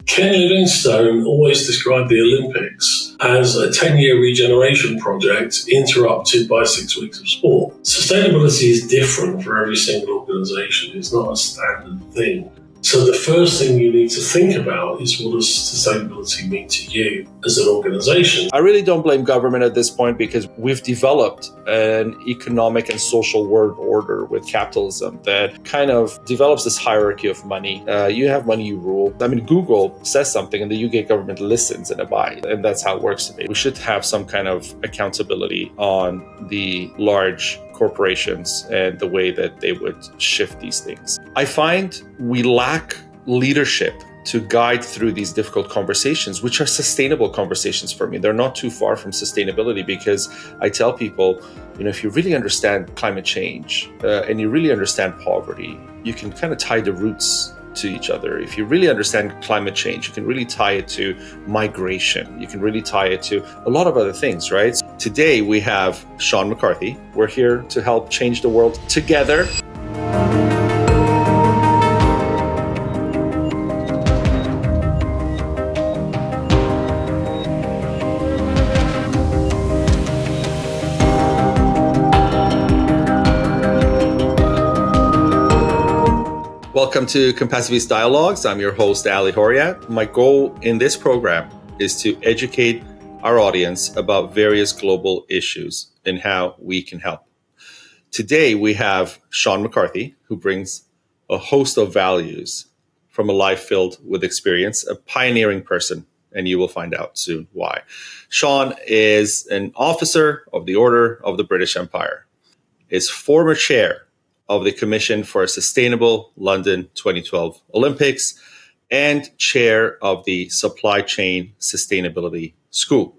Ken Livingstone always described the Olympics as a 10-year regeneration project interrupted by 6 weeks of sport. Sustainability is different for every single organisation. It's not a standard thing. So the first thing you need to think about is, what does sustainability mean to you as an organisation? I really don't blame government at this point, because we've developed an economic and social world order with capitalism that kind of develops this hierarchy of money. You have money, you rule. I mean, Google says something and the UK government listens and abides, and that's how it works today. We should have some kind of accountability on the large corporations and the way that they would shift these things. I find we lack leadership to guide through these difficult conversations, which are sustainable conversations for me. They're not too far from sustainability, because I tell people, if you really understand climate change and you really understand poverty, you can kind of tie the roots to each other. If you really understand climate change, you can really tie it to migration. You can really tie it to a lot of other things, right? Today we have Shaun McCarthy. We're here to help change the world together. Welcome to Compassiviste Dialogues. I'm your host, Ali Horiat. My goal in this program is to educate our audience about various global issues and how we can help. Today, we have Shaun McCarthy, who brings a host of values from a life filled with experience, a pioneering person, and you will find out soon why. Shaun is an officer of the Order of the British Empire, is former chair of the Commission for a Sustainable London 2012 Olympics, and chair of the Supply Chain Sustainability School,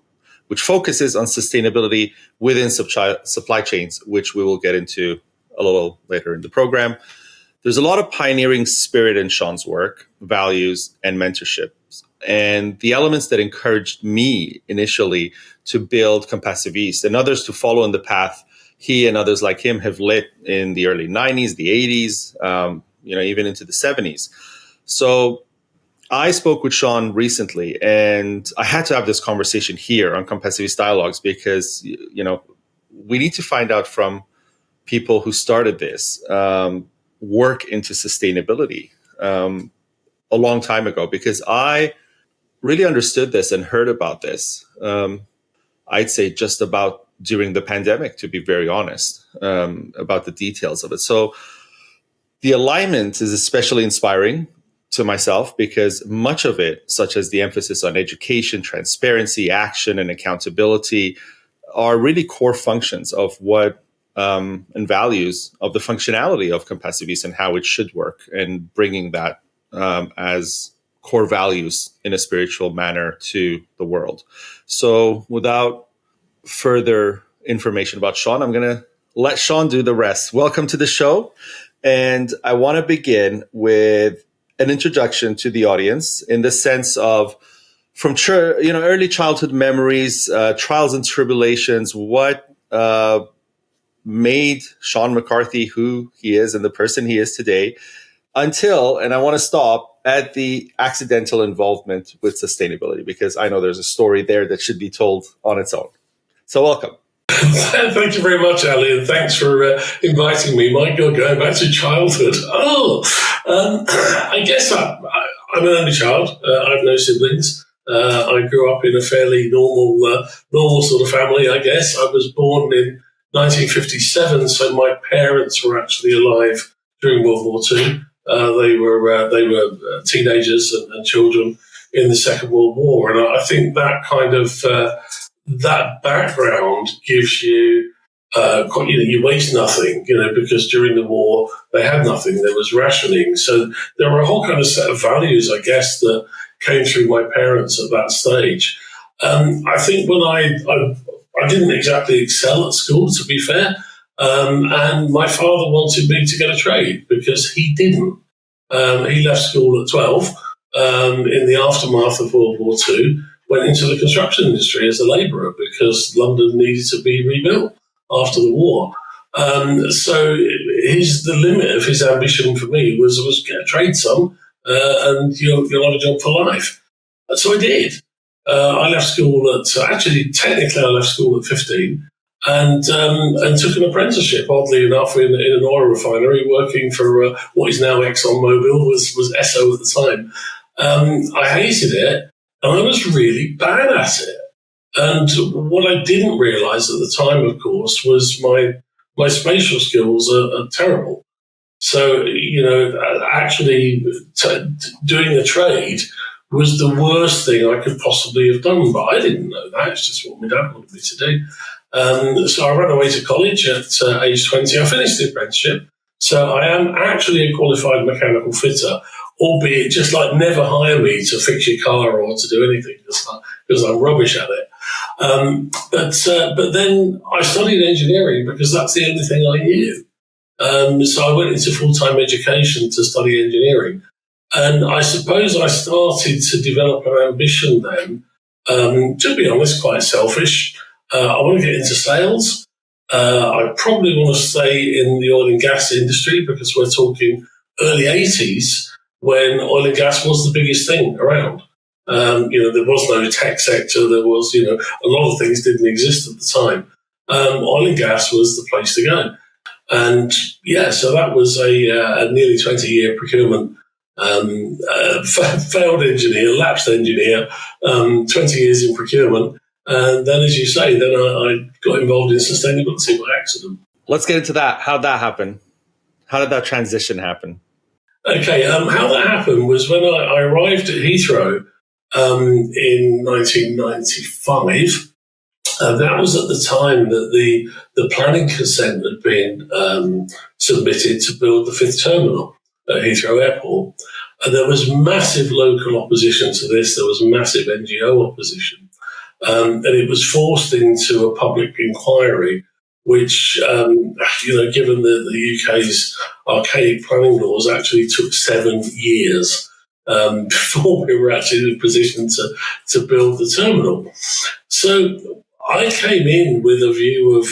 which focuses on sustainability within supply chains, which we will get into a little later in the program. There's a lot of pioneering spirit in Shaun's work, values, and mentorship. And the elements that encouraged me initially to build Compassiviste and others to follow in the path he and others like him have lit in the early 90s, the 80s, even into the 70s. So I spoke with Shaun recently, and I had to have this conversation here on Compassiviste Dialogues because, we need to find out from people who started this work into sustainability a long time ago, because I really understood this and heard about this, I'd say just about during the pandemic, to be very honest, about the details of it. So the alignment is especially inspiring to myself because much of it, such as the emphasis on education, transparency, action, and accountability, are really core functions of what and values of the functionality of Compassiviste and how it should work, and bringing that as core values in a spiritual manner to the world. So without further information about Shaun, I'm going to let Shaun do the rest. Welcome to the show. And I want to begin with an introduction to the audience in the sense of from early childhood memories, trials and tribulations, what made Shaun McCarthy who he is and the person he is today, until, and I want to stop at the accidental involvement with sustainability, because I know there's a story there that should be told on its own. So welcome. Thank you very much, Ali, and thanks for inviting me. My God, going back to childhood. I guess I'm an only child. I have no siblings. I grew up in a fairly normal sort of family, I guess. I was born in 1957, so my parents were actually alive during World War II. They were teenagers and children in the Second World War, and I think that kind of that background gives you, you waste nothing, because during the war they had nothing. There was rationing, so there were a whole kind of set of values, I guess, that came through my parents at that stage. I think when I didn't exactly excel at school, to be fair, and my father wanted me to get a trade because he didn't. He left school at 12 in the aftermath of World War II. Went into the construction industry as a labourer because London needed to be rebuilt after the war. So the limit of his ambition for me was get a trade son and you'll have a job for life. So I did. I left school technically I left school at 15 and took an apprenticeship, oddly enough, in an oil refinery, working for what is now ExxonMobil, was Esso at the time. I hated it, and I was really bad at it. And what I didn't realise at the time, of course, was my spatial skills are terrible. So, actually doing a trade was the worst thing I could possibly have done, but I didn't know that. It's just what my dad wanted me to do. So I ran away to college at age 20. I finished the apprenticeship. So I am actually a qualified mechanical fitter, albeit just like never hire me to fix your car or to do anything because I'm rubbish at it. But then I studied engineering because that's the only thing I knew. So I went into full-time education to study engineering. And I suppose I started to develop an ambition then, to be honest, quite selfish. I want to get into sales. I probably want to stay in the oil and gas industry because we're talking early 80s when oil and gas was the biggest thing around. There was no tech sector. There was, a lot of things didn't exist at the time. Oil and gas was the place to go. And so that was a nearly 20-year procurement, failed engineer, lapsed engineer, 20 years in procurement. And then, as you say, then I got involved in sustainability by accident. Let's get into that. How'd that happen? How did that transition happen? Okay, how that happened was when I arrived at Heathrow in 1995. That was at the time that the planning consent had been submitted to build the fifth terminal at Heathrow Airport. And there was massive local opposition to this. There was massive NGO opposition. And it was forced into a public inquiry, which, given the UK's archaic planning laws, actually took 7 years before we were actually in a position to build the terminal. So I came in with a view of,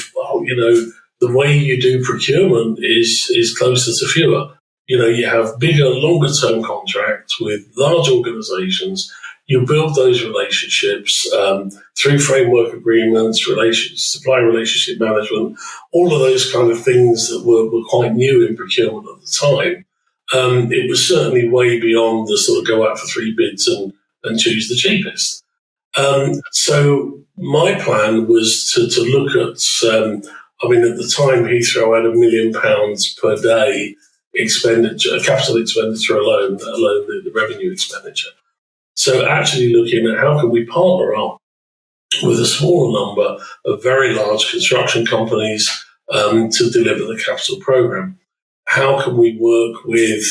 the way you do procurement is closer to fewer. You have bigger, longer-term contracts with large organisations. You build those relationships through framework agreements, supply relationship management, all of those kind of things that were quite new in procurement at the time. It was certainly way beyond the sort of go out for 3 bids and choose the cheapest. So my plan was to look at, at the time Heathrow had £1 million per day expenditure, capital expenditure alone, let alone the revenue expenditure. So actually looking at how can we partner up with a smaller number of very large construction companies to deliver the capital program. How can we work with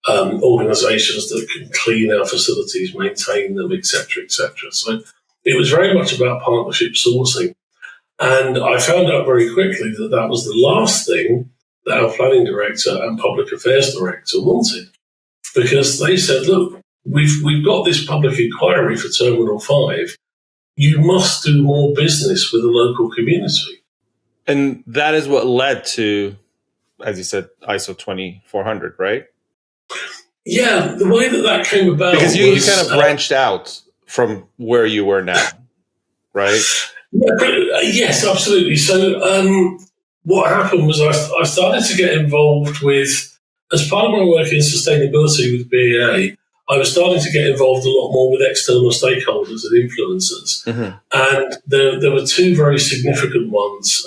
organisations that can clean our facilities, maintain them, etc., etc. So it was very much about partnership sourcing. And I found out very quickly that was the last thing that our planning director and public affairs director wanted, because they said, look, we've got this public inquiry for Terminal 5. You must do more business with the local community. And that is what led to, as you said, ISO 2400, right? Yeah, the way that came about because you kind of branched out from where you were now, right? Yes, absolutely. So what happened was I started to get involved with, as part of my work in sustainability with BEA, I was starting to get involved a lot more with external stakeholders and influencers. Mm-hmm. And there were 2 very significant ones.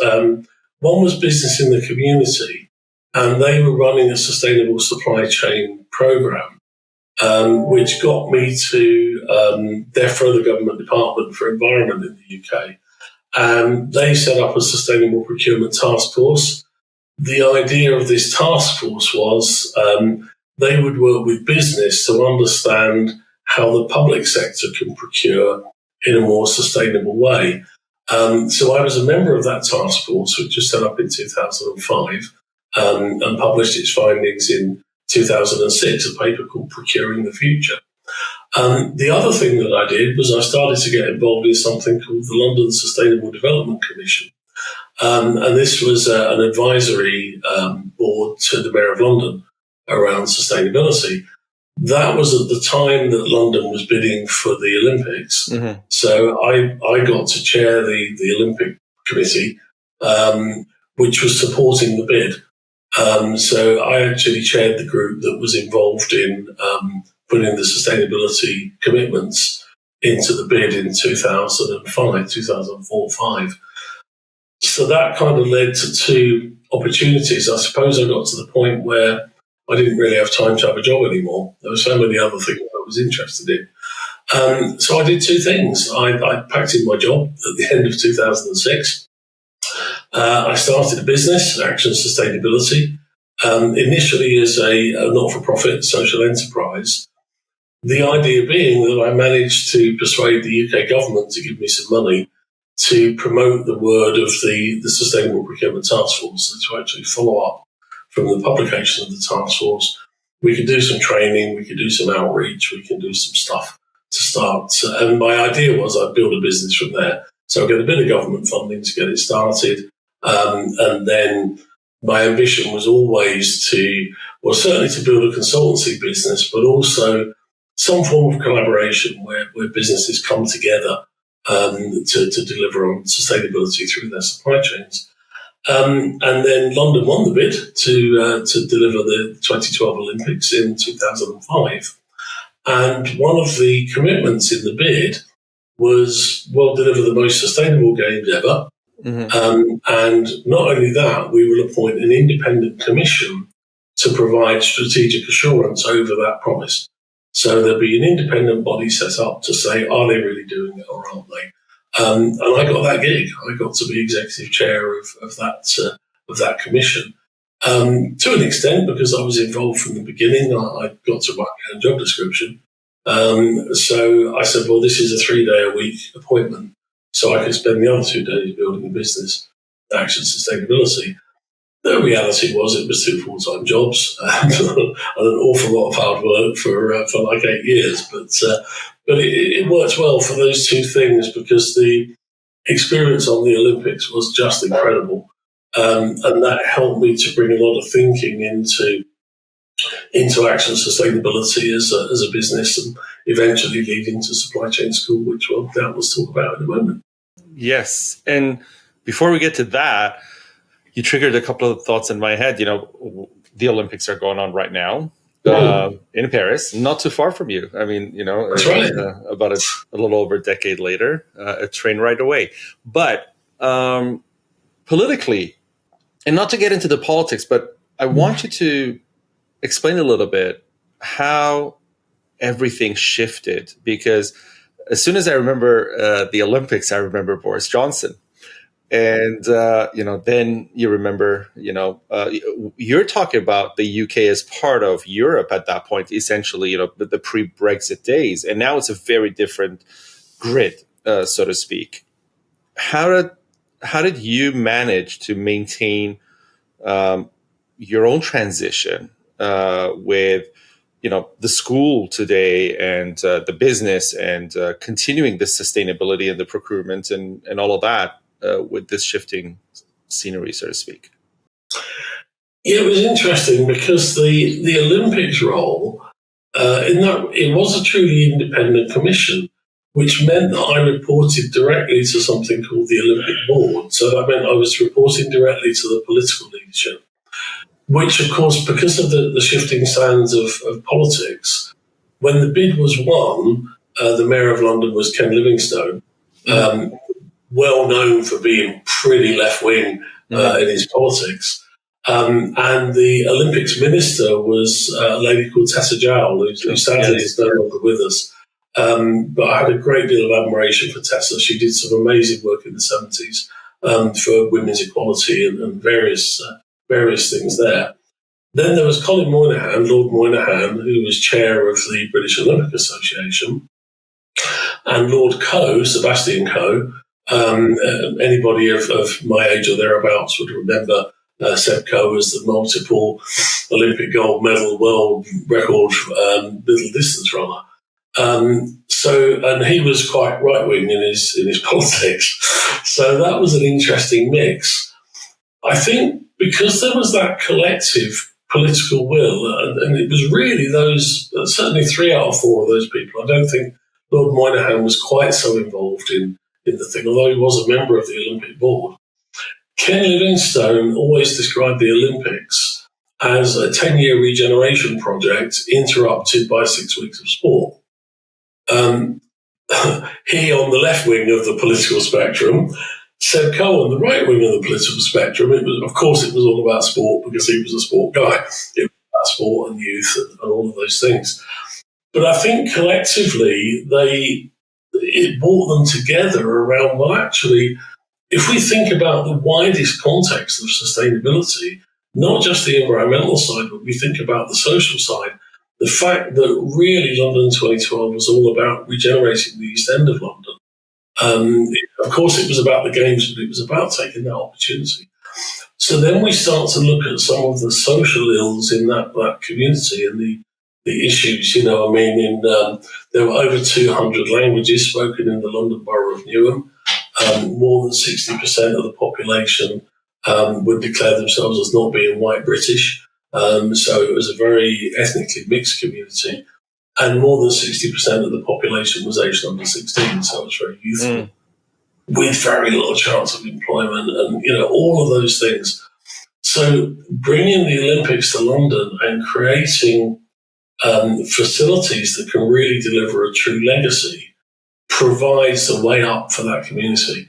One was business in the community, and they were running a sustainable supply chain program, which got me to DEFRA, the Government Department for Environment in the UK. And they set up a sustainable procurement task force. The idea of this task force was they would work with business to understand how the public sector can procure in a more sustainable way. So I was a member of that task force, which was set up in 2005 and published its findings in 2006, a paper called Procuring the Future. The other thing that I did was I started to get involved in something called the London Sustainable Development Commission. And this was an advisory board to the Mayor of London around sustainability. That was at the time that London was bidding for the Olympics. Mm-hmm. So I got to chair the Olympic Committee, which was supporting the bid. So I actually chaired the group that was involved in putting the sustainability commitments into the bid in 2004-5. So that kind of led to two opportunities. I suppose I got to the point where I didn't really have time to have a job anymore. There were so many other things I was interested in. So I did two things. I packed in my job at the end of 2006. I started a business, Action Sustainability, initially as a not-for-profit social enterprise. The idea being that I managed to persuade the UK government to give me some money to promote the word of the Sustainable Procurement Task Force, so to actually follow up from the publication of the task force. We could do some training, we could do some outreach, we can do some stuff to start. And my idea was I'd build a business from there. So I'd get a bit of government funding to get it started. And then my ambition was always certainly to build a consultancy business, but also some form of collaboration where businesses come together to deliver on sustainability through their supply chains. And then London won the bid to deliver the 2012 Olympics in 2005. And one of the commitments in the bid was, we'll deliver the most sustainable games ever. Mm-hmm. And not only that, we will appoint an independent commission to provide strategic assurance over that promise. So there'll be an independent body set up to say, are they really doing it or aren't they? And I got that gig. I got to be executive chair of that commission. To an extent, because I was involved from the beginning, I got to write my own job description. So I said, well, this is a 3-day-a-week appointment, so I could spend the other 2 days building a business, Action Sustainability. The reality was it was 2 full-time jobs and an awful lot of hard work for like 8 years. But it worked well for those two things because the experience on the Olympics was just incredible. And that helped me to bring a lot of thinking into Action Sustainability as a business and eventually leading to Supply Chain School, which we'll doubtless talk about in a moment. Yes. And before we get to that, you triggered a couple of thoughts in my head. You know, the Olympics are going on right now in Paris, not too far from you. I mean, you know, that's right. About a little over a decade later, a train ride away. But politically, and not to get into the politics, but I want you to explain a little bit how everything shifted. Because as soon as I remember the Olympics, I remember Boris Johnson. And, then you remember, you're talking about the UK as part of Europe at that point, essentially, the pre-Brexit days. And now it's a very different grid, so to speak. How did you manage to maintain your own transition with, the school today and the business and continuing the sustainability and the procurement and all of that? With this shifting scenery, so to speak? Yeah, it was interesting because the Olympics role, in that it was a truly independent commission, which meant that I reported directly to something called the Olympic Board. So that meant I was reporting directly to the political leadership, which, of course, because of the shifting sands of politics, when the bid was won, the Mayor of London was Ken Livingstone. Well known for being pretty left-wing in his politics. And the Olympics minister was a lady called Tessa Jowell, who sadly is no longer with us. But I had a great deal of admiration for Tessa. She did some amazing work in the 70s for women's equality and various things there. Then there was Colin Moynihan, Lord Moynihan, who was chair of the British Olympic Association, and Lord Coe, Sebastian Coe. Anybody of my age or thereabouts would remember Seb Coe as the multiple Olympic gold medal world record middle distance runner. And he was quite right wing in his politics. So that was an interesting mix. I think because there was that collective political will. And it was really those, certainly 3 out of 4 of those people. I don't think Lord Moynihan was quite so involved in the thing, although he was a member of the Olympic board. Ken Livingstone always described the Olympics as a 10-year regeneration project interrupted by 6 weeks of sport. He, on the left wing of the political spectrum, Seb Coe on the right wing of the political spectrum. It was all about sport because he was a sport guy. It was about sport and youth and all of those things. But I think collectively it brought them together around, well, actually, if we think about the widest context of sustainability, not just the environmental side, but we think about the social side, the fact that really London 2012 was all about regenerating the East End of London. Of course, it was about the games, but it was about taking that opportunity. So then we start to look at some of the social ills in that community and the issues. There were over 200 languages spoken in the London Borough of Newham. More than 60% of the population would declare themselves as not being white British. So it was a very ethnically mixed community. And more than 60% of the population was aged under 16, so it was very youthful, with very little chance of employment and, all of those things. So bringing the Olympics to London and creating facilities that can really deliver a true legacy provides a way up for that community.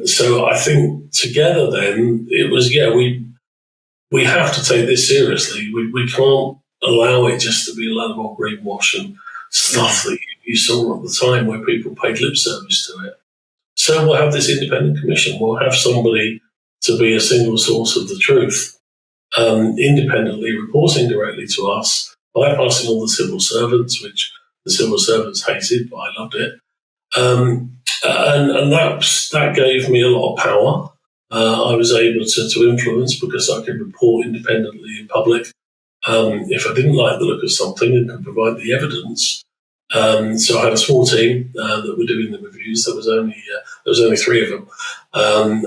So I think together then it was, we have to take this seriously. We can't allow it just to be a lot of old greenwash and stuff that you saw at the time where people paid lip service to it. So we'll have this independent commission. We'll have somebody to be a single source of the truth, independently reporting directly to us, bypassing all the civil servants, which the civil servants hated, but I loved it. And that gave me a lot of power. I was able to influence because I could report independently in public. If I didn't like the look of something and could provide the evidence. So I had a small team that were doing the reviews. There was only 3 of them,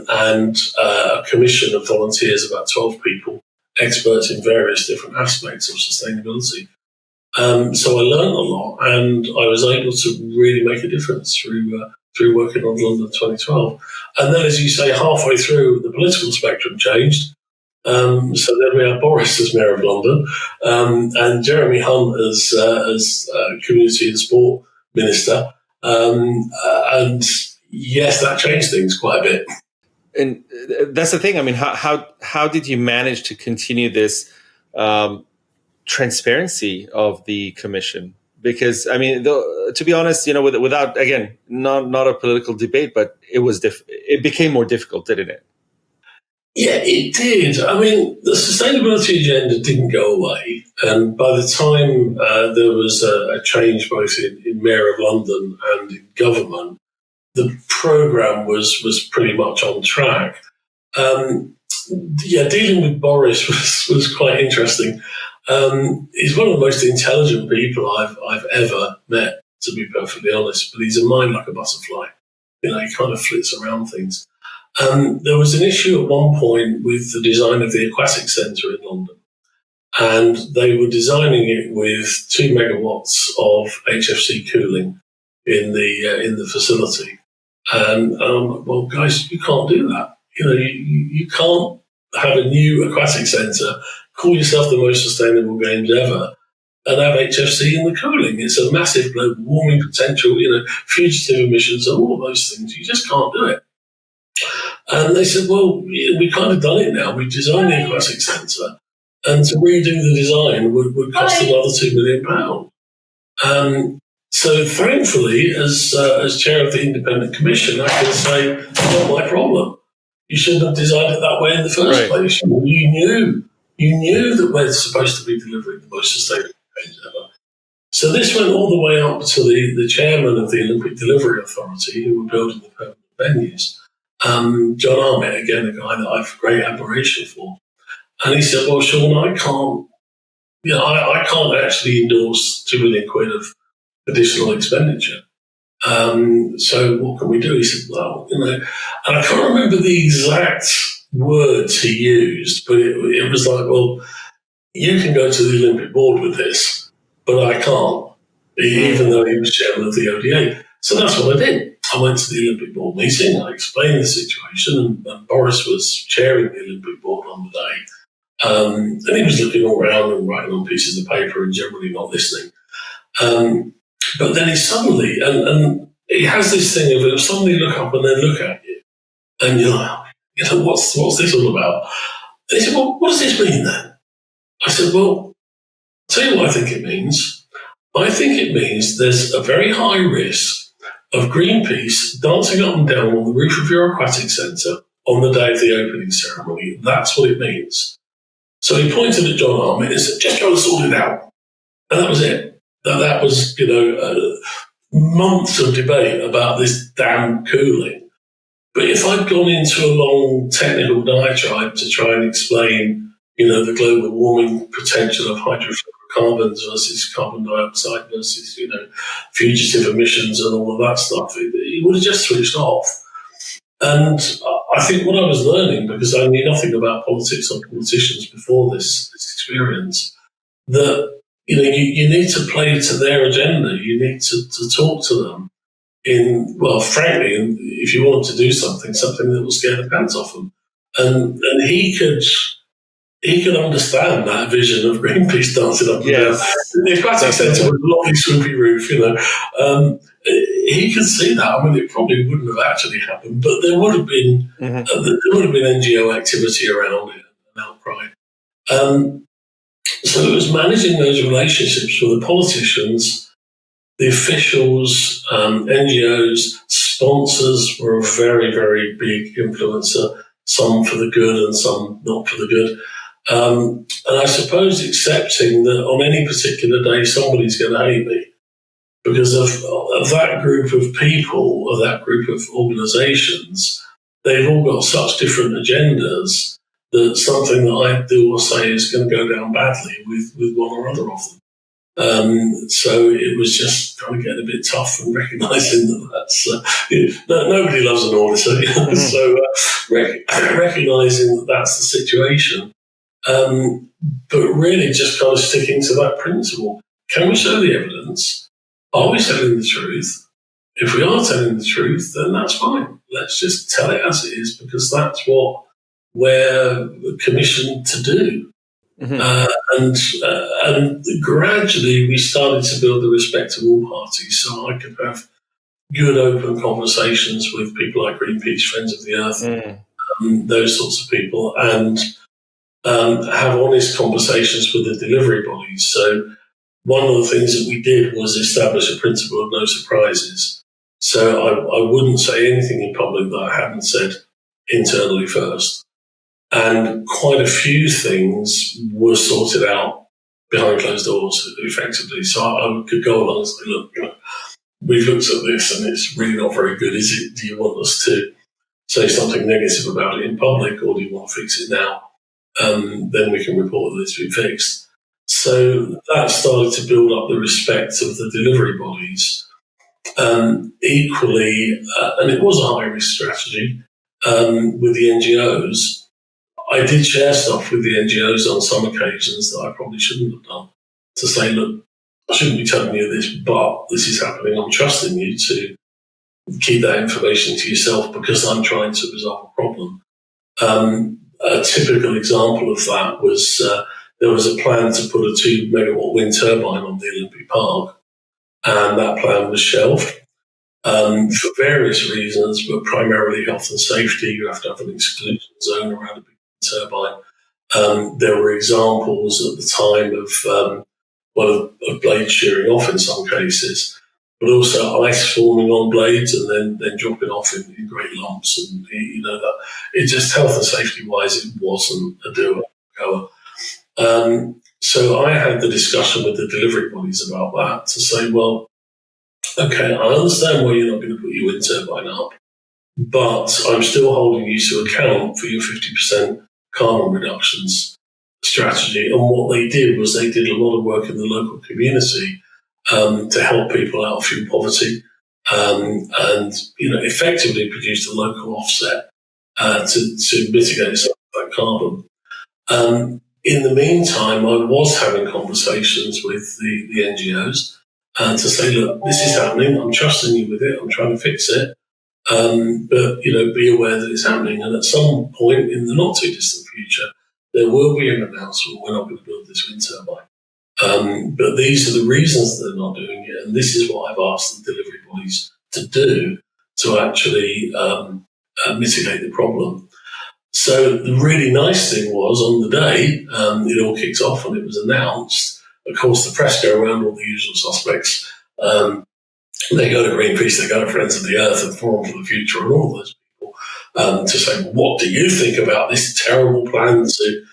and a commission of volunteers, about 12 people, experts in various different aspects of sustainability. So I learned a lot, and I was able to really make a difference through working on London 2012. And then, as you say, halfway through, the political spectrum changed. So then we had Boris as Mayor of London, and Jeremy Hunt as Community and Sport Minister. And yes, that changed things quite a bit. And that's the thing. I mean, how did you manage to continue this transparency of the commission? Because, I mean, to be honest, without, again, not a political debate, but it became more difficult, didn't it? Yeah, it did. I mean, the sustainability agenda didn't go away. And by the time there was a change both in Mayor of London and in government, the programme was pretty much on track. Dealing with Boris was quite interesting. He's one of the most intelligent people I've ever met, to be perfectly honest. But he's a mind like a butterfly. He kind of flits around things. There was an issue at one point with the design of the Aquatic Centre in London, and they were designing it with 2 megawatts of HFC cooling in the facility. And well, guys, you can't do that. You can't have a new aquatic centre, call yourself the most sustainable games ever, and have HFC in the cooling. It's a massive global warming potential, fugitive emissions and all of those things. You just can't do it. And they said, well, we've kind of done it now. We've designed the aquatic centre, and to redo the design would cost another £2 million. So thankfully, as chair of the independent commission, I can say, it's not my problem. You shouldn't have designed it that way in the first place. You knew that we're supposed to be delivering the most sustainable games ever. So this went all the way up to the chairman of the Olympic Delivery Authority, who were building the permanent venues. John Armitt, again, a guy that I've great admiration for. And he said, well, Shaun, I can't actually endorse £2 million of additional expenditure. So what can we do? He said, well, and I can't remember the exact words he used, but it was like, well, you can go to the Olympic board with this, but I can't, even though he was chairman of the ODA. So that's what I did. I went to the Olympic board meeting, I explained the situation, and Boris was chairing the Olympic board on the day. And he was looking all around and writing on pieces of paper and generally not listening. But then he suddenly, and he has this thing of he'll suddenly look up and then look at you. And you're like, what's this all about? And he said, well, what does this mean then? I said, well, I'll tell you what I think it means. I think it means there's a very high risk of Greenpeace dancing up and down on the roof of your aquatic centre on the day of the opening ceremony. That's what it means. So he pointed at John Armitt and said, just go and sort it out. And that was it. That was, months of debate about this damn cooling. But if I'd gone into a long technical diatribe to try and explain, the global warming potential of hydrofluorocarbons versus carbon dioxide versus, fugitive emissions and all of that stuff, it would have just switched off. And I think what I was learning, because I knew nothing about politics or politicians before this experience, that, you need to play to their agenda. You need to talk to them frankly, if you want to do something that will scare the pants off them. And he could understand that vision of Greenpeace dancing up and down. The aquatic centre with a lovely swoopy roof, he could see that. I mean, it probably wouldn't have actually happened, but there would have been NGO activity around it, an outcry. So it was managing those relationships with the politicians, the officials, NGOs, sponsors were a very, very big influencer, some for the good and some not for the good. And I suppose accepting that on any particular day somebody's going to hate me because of that group of people, or that group of organisations, they've all got such different agendas that something that I do or say is going to go down badly with one or other of them. So it was just kind of getting a bit tough and recognising that that's nobody loves an auditor, so recognising that that's the situation. But really just kind of sticking to that principle. Can we show the evidence? Are we telling the truth? If we are telling the truth, then that's fine. Let's just tell it as it is, because that's what we're commissioned to do. And gradually we started to build the respect of all parties, so I could have good open conversations with people like Greenpeace, Friends of the Earth, those sorts of people, and have honest conversations with the delivery bodies. So one of the things that we did was establish a principle of no surprises. So I wouldn't say anything in public that I hadn't said internally first. And quite a few things were sorted out behind closed doors, effectively. So I could go along and say, look, we've looked at this and it's really not very good, is it? Do you want us to say something negative about it in public, or do you want to fix it now? Then we can report that it's been fixed. So that started to build up the respect of the delivery bodies. Equally, and it was a high-risk strategy, with the NGOs, I did share stuff with the NGOs on some occasions that I probably shouldn't have done, to say, look, I shouldn't be telling you this, but this is happening. I'm trusting you to keep that information to yourself because I'm trying to resolve a problem. A typical example of that was there was a plan to put a 2-megawatt wind turbine on the Olympic Park, and that plan was shelved for various reasons, but primarily health and safety. You have to have an exclusion zone around a big turbine. There were examples at the time of blades shearing off in some cases, but also ice forming on blades and then dropping off in great lumps. And, that it just health and safety wise, it wasn't a doer. So I had the discussion with the delivery bodies about that to say, well, okay, I understand why you're not going to put your wind turbine up, but I'm still holding you to account for your 50% carbon reductions strategy. And what they did was they did a lot of work in the local community to help people out of fuel poverty, and effectively produced a local offset to mitigate some of that carbon. In the meantime, I was having conversations with the NGOs to say, look, this is happening. I'm trusting you with it. I'm trying to fix it. But, be aware that it's happening. And at some point in the not too distant future, there will be an announcement, we're not going to build this wind turbine. But these are the reasons they're not doing it. And this is what I've asked the delivery bodies to do to actually mitigate the problem. So the really nice thing was on the day it all kicked off and it was announced, of course, the press go around all the usual suspects. They go to Greenpeace, they go to Friends of the Earth and Forum for the Future and all those people to say, what do you think about this terrible plan to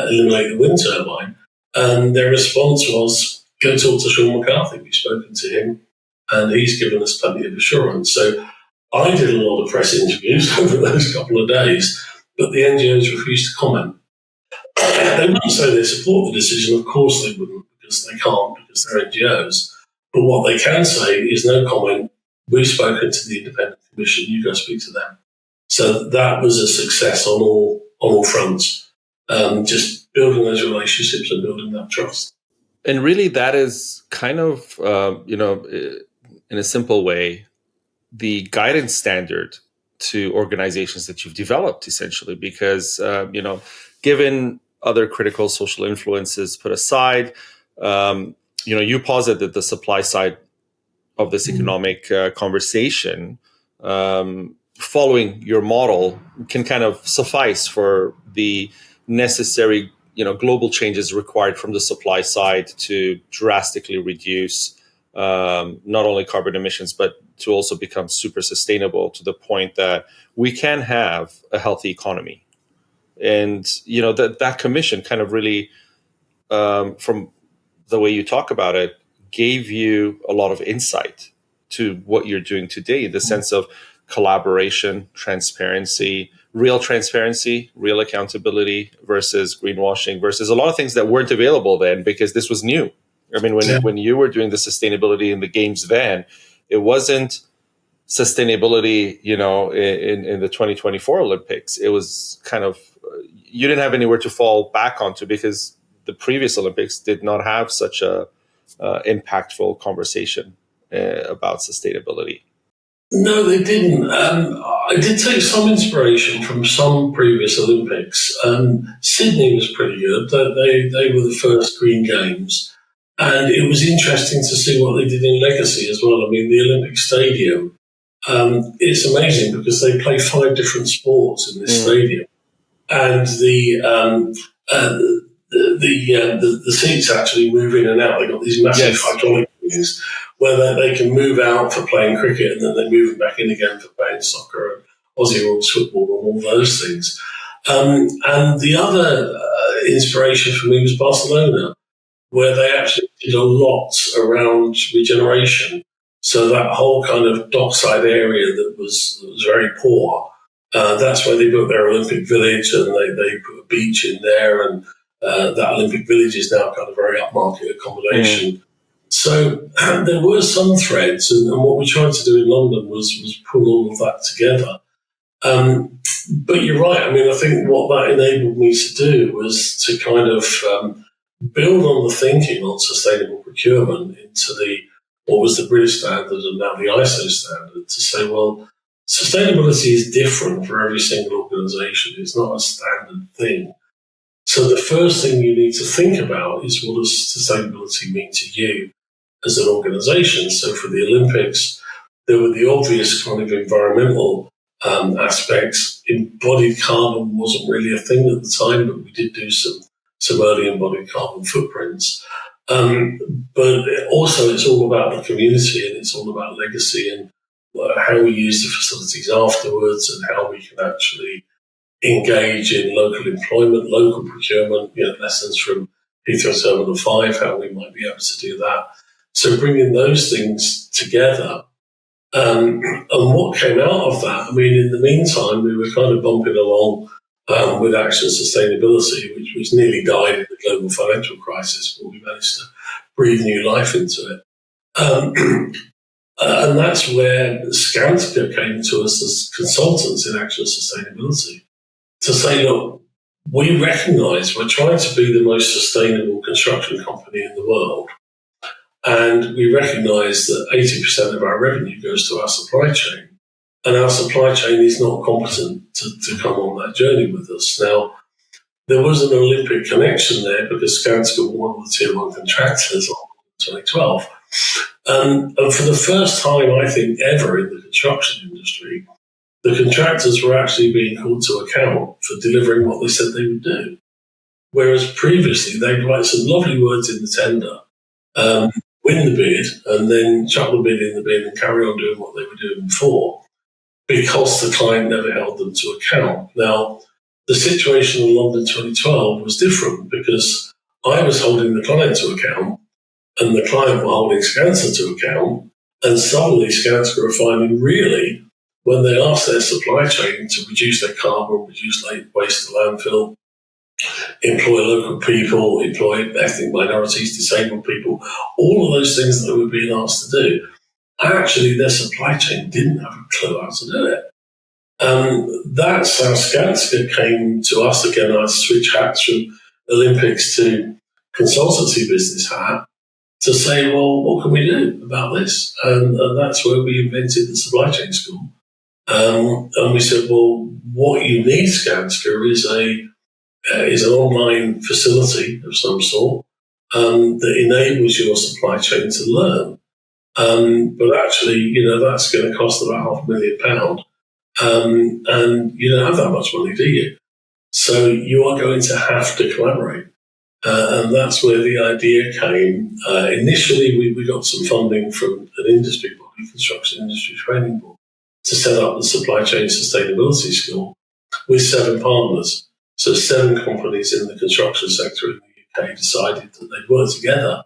eliminate the wind turbine? And their response was, go talk to Shaun McCarthy. We've spoken to him and he's given us plenty of assurance. So I did a lot of press interviews over those couple of days, but the NGOs refused to comment. They wouldn't say they support the decision. Of course they wouldn't, because they can't, because they're NGOs. But what they can say is no comment. We've spoken to the Independent Commission. You go speak to them. So that was a success on all fronts. Just building those relationships and building that trust. And really, that is kind of, in a simple way, the guidance standard to organizations that you've developed, essentially, because, given other critical social influences put aside, you posit that the supply side of this economic conversation, following your model, can kind of suffice for the necessary, global changes required from the supply side to drastically reduce not only carbon emissions, but to also become super sustainable to the point that we can have a healthy economy. And, that commission kind of really, from the way you talk about it, gave you a lot of insight to what you're doing today, in the sense of collaboration, transparency, real accountability versus greenwashing, versus a lot of things that weren't available then because this was new. I mean, when you were doing the sustainability in the games then, it wasn't sustainability, in the 2024 Olympics. It was kind of, you didn't have anywhere to fall back onto because the previous Olympics did not have such a impactful conversation about sustainability. No, they didn't. I did take some inspiration from some previous Olympics. Sydney was pretty good. They were the first Green Games. And it was interesting to see what they did in legacy as well. I mean, the Olympic Stadium, it's amazing because they play 5 different sports in this stadium. And the seats actually move in and out. They've got these massive hydraulic things where they can move out for playing cricket and then they move them back in again for playing soccer and Aussie rules football and all those things. And the other inspiration for me was Barcelona, where they actually did a lot around regeneration. So that whole kind of dockside area that was very poor, that's where they built their Olympic Village and they put a beach in there, and that Olympic Village is now kind of very upmarket accommodation. So there were some threads, and what we tried to do in London was pull all of that together. But you're right. I mean, I think what that enabled me to do was to kind of build on the thinking on sustainable procurement into what was the British standard and now the ISO standard, to say, well, sustainability is different for every single organisation. It's not a standard thing. So the first thing you need to think about is, what does sustainability mean to you as an organisation? So for the Olympics, there were the obvious kind of environmental aspects. Embodied carbon wasn't really a thing at the time, but we did do some early embodied carbon footprints. But also it's all about the community and it's all about legacy and how we use the facilities afterwards and how we can actually engage in local employment, local procurement, lessons from Heathrow Terminal 5, how we might be able to do that. So bringing those things together. And what came out of that, I mean, in the meantime, we were kind of bumping along with Action Sustainability, which nearly died in the global financial crisis, but we managed to breathe new life into it. And that's where Skanska came to us as consultants in actual sustainability to say, look, we recognise we're trying to be the most sustainable construction company in the world. And we recognise that 80% of our revenue goes to our supply chain. And our supply chain is not competent to come on that journey with us. Now, there was an Olympic connection there because Skanska were one of the tier one contractors in 2012. And for the first time, I think, ever in the construction industry, the contractors were actually being called to account for delivering what they said they would do. Whereas previously, they'd write some lovely words in the tender, win the bid, and then chuck the bid in the bin and carry on doing what they were doing before, because the client never held them to account. Now, the situation in London 2012 was different because I was holding the client to account and the client were holding Skanska to account, and suddenly Skanska are finding really, when they asked their supply chain to reduce their carbon, reduce waste to landfill, employ local people, employ ethnic minorities, disabled people, all of those things that they were being asked to do, actually their supply chain didn't have a clue how to do it. That's how Skanska came to us. Again, I switch hats from Olympics to consultancy business hat to say, well, what can we do about this? And that's where we invented the supply chain school. And we said, well, what you need, Skanska, is an online facility of some sort that enables your supply chain to learn. But actually, that's going to cost about £500,000. And you don't have that much money, do you? So you are going to have to collaborate. And that's where the idea came. Initially, we got some funding from an industry body, Construction Industry Training Board, to set up the Supply Chain Sustainability School with 7 partners. So 7 companies in the construction sector in the UK decided that they'd work together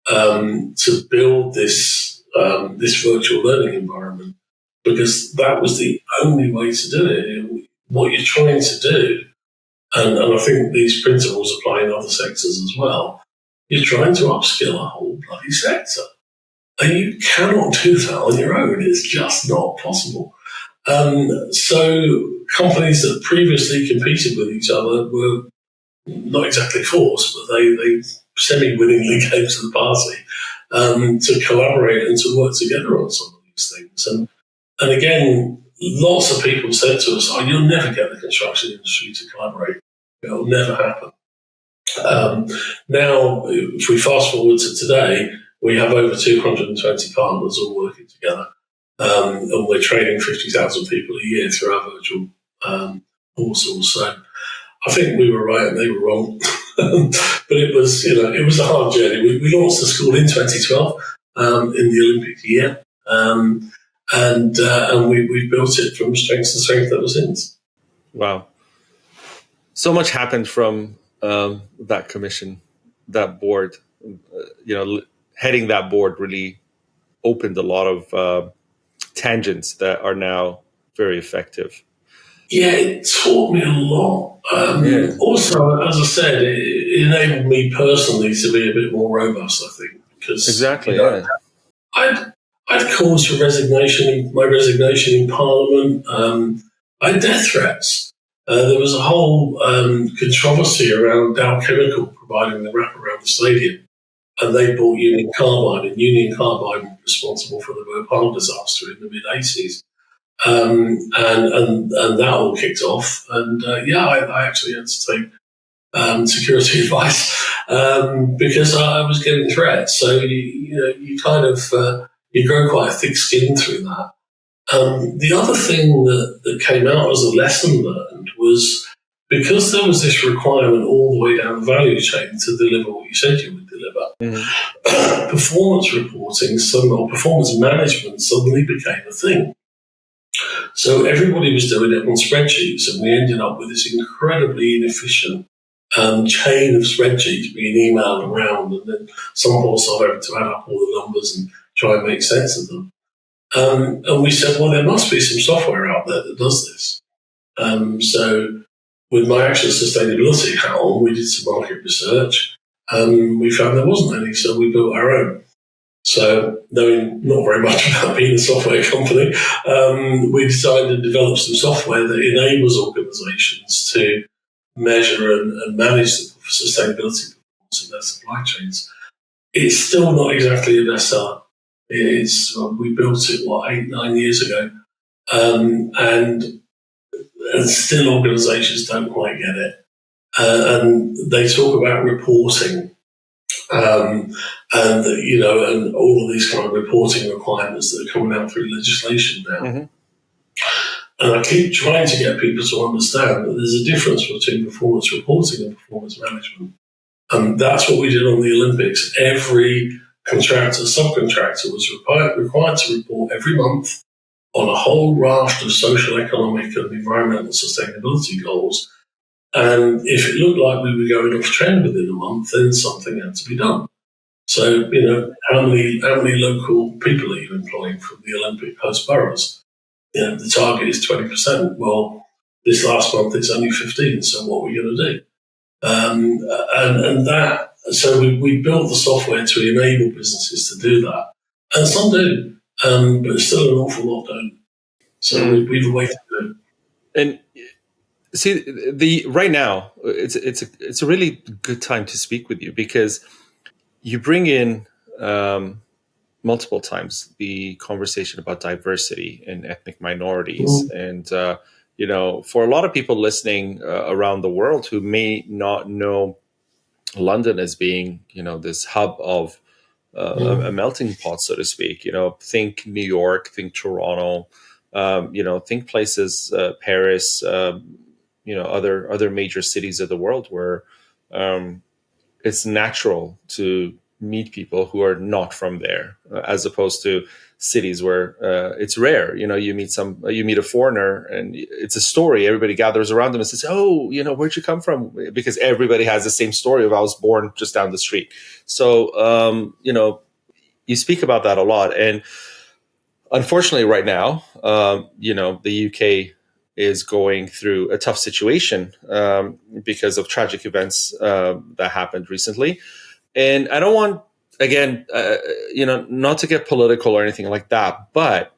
to build this virtual learning environment, because that was the only way to do it. What you're trying to do, and I think these principles apply in other sectors as well, you're trying to upskill a whole bloody sector. And you cannot do that on your own. It's just not possible. So companies that previously competed with each other were not exactly forced, but they semi-willingly came to the party to collaborate and to work together on some of these things. And again, lots of people said to us, you'll never get the construction industry to collaborate. It'll never happen. Now, if we fast forward to today, we have over 220 partners all working together. And we're training 50,000 people a year through our virtual portals. So I think we were right and they were wrong. But it was a hard journey. We launched the school in 2012 in the Olympic year. And we built it from strength to strength ever since. Wow. So much happened from that commission, that board. Heading that board really opened a lot of tangents that are now very effective. Yeah, it taught me a lot. Also, as I said, it enabled me personally to be a bit more robust, I think. Because, exactly, I'd calls for resignation, my resignation in Parliament. I had death threats. There was a whole controversy around Dow Chemical providing the wrap around the stadium. And they bought Union Carbide, and Union Carbide were responsible for the Bhopal disaster in the mid-'80s. And that all kicked off. And I actually had to take security advice because I was getting threats. So you kind of you grow quite a thick skin through that. The other thing that came out as a lesson learned was, because there was this requirement all the way down the value chain to deliver what you said you would deliver, performance reporting or performance management suddenly became a thing. So everybody was doing it on spreadsheets, and we ended up with this incredibly inefficient chain of spreadsheets being emailed around, and then some poor soul having to add up all the numbers and try and make sense of them. And we said, well, there must be some software out there that does this. So with my actual sustainability hat on, we did some market research. We found there wasn't any, so we built our own. So, knowing not very much about being a software company, we designed and developed some software that enables organizations to measure and manage the sustainability performance of their supply chains. It's still not exactly a bestseller. We built it, 8-9 years ago, and still organizations don't quite get it. And they talk about reporting, and all of these kind of reporting requirements that are coming out through legislation now. Mm-hmm. And I keep trying to get people to understand that there's a difference between performance reporting and performance management. And that's what we did on the Olympics. Every contractor, subcontractor was required to report every month on a whole raft of social, economic, and environmental sustainability goals. And if it looked like we were going off trend within a month, then something had to be done. So, how many local people are you employing from the Olympic host boroughs? The target is 20%. Well, this last month it's only 15%. So what are we going to do? So we built the software to enable businesses to do that, and some do, but still an awful lot don't. So we've waited to do. And see, right now it's a really good time to speak with you, because you bring in multiple times the conversation about diversity and ethnic minorities. And, for a lot of people listening around the world who may not know London as being, this hub of a melting pot, so to speak, think New York, think Toronto, think places, Paris, other major cities of the world where it's natural to meet people who are not from there, as opposed to cities where it's rare. You meet a foreigner and it's a story. Everybody gathers around them and says, "Oh, where'd you come from?" Because everybody has the same story of, "I was born just down the street." So, you speak about that a lot. And unfortunately right now, the UK is going through a tough situation because of tragic events that happened recently. And I don't want, again, not to get political or anything like that, but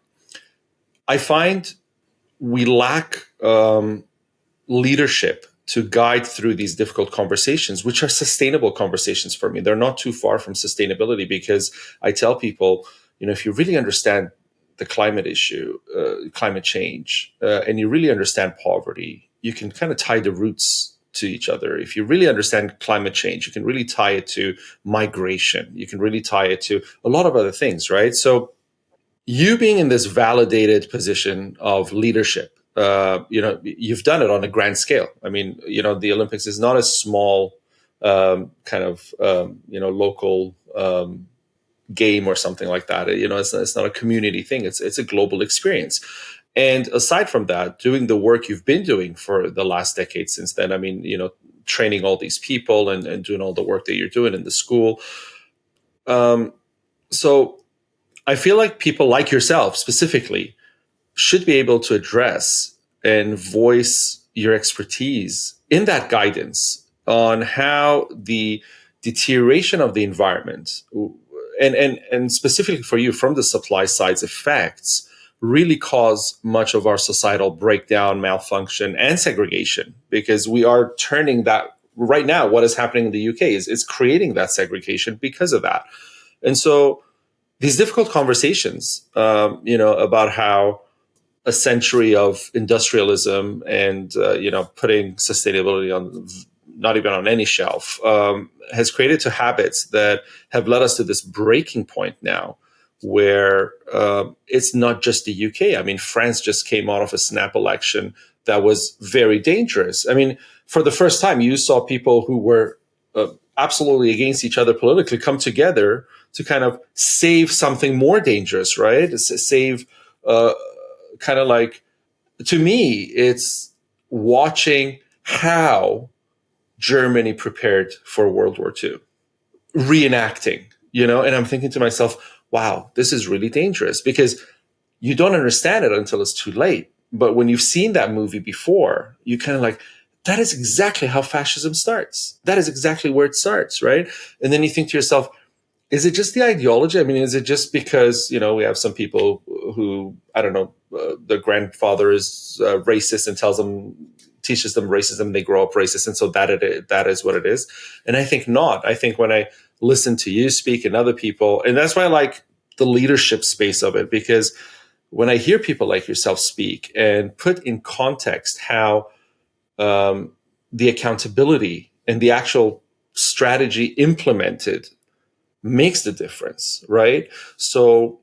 I find we lack leadership to guide through these difficult conversations, which are sustainable conversations for me. They're not too far from sustainability, because I tell people, if you really understand the climate issue, climate change, and you really understand poverty, you can kind of tie the roots to each other. If you really understand climate change, you can really tie it to migration. You can really tie it to a lot of other things, right? So you being in this validated position of leadership, you've done it on a grand scale. I mean, the Olympics is not a small local game or something like that. It's not a community thing. It's a global experience. And aside from that, doing the work you've been doing for the last decade since then, I mean, training all these people and doing all the work that you're doing in the school. So I feel like people like yourself specifically should be able to address and voice your expertise in that guidance on how the deterioration of the environment and specifically for you from the supply side's effects really cause much of our societal breakdown, malfunction, and segregation, because we are turning that right now. What is happening in the UK is creating that segregation because of that. And so these difficult conversations, about how a century of industrialism and, putting sustainability on not even on any shelf, has created two habits that have led us to this breaking point now, where it's not just the UK. I mean, France just came out of a snap election that was very dangerous. I mean, for the first time, you saw people who were absolutely against each other politically come together to kind of save something more dangerous, right? Save kind of like, to me, it's watching how Germany prepared for World War II, reenacting, and I'm thinking to myself, wow, this is really dangerous, because you don't understand it until it's too late. But when you've seen that movie before, you kind of like, that is exactly how fascism starts. That is exactly where it starts, right? And then you think to yourself, is it just the ideology? I mean, is it just because, we have some people who, I don't know, their grandfather is racist and teaches them racism, they grow up racist, and so that is what it is? And I think not. I think when I listen to you speak and other people, and that's why I like the leadership space of it, because when I hear people like yourself speak and put in context how the accountability and the actual strategy implemented makes the difference, right? So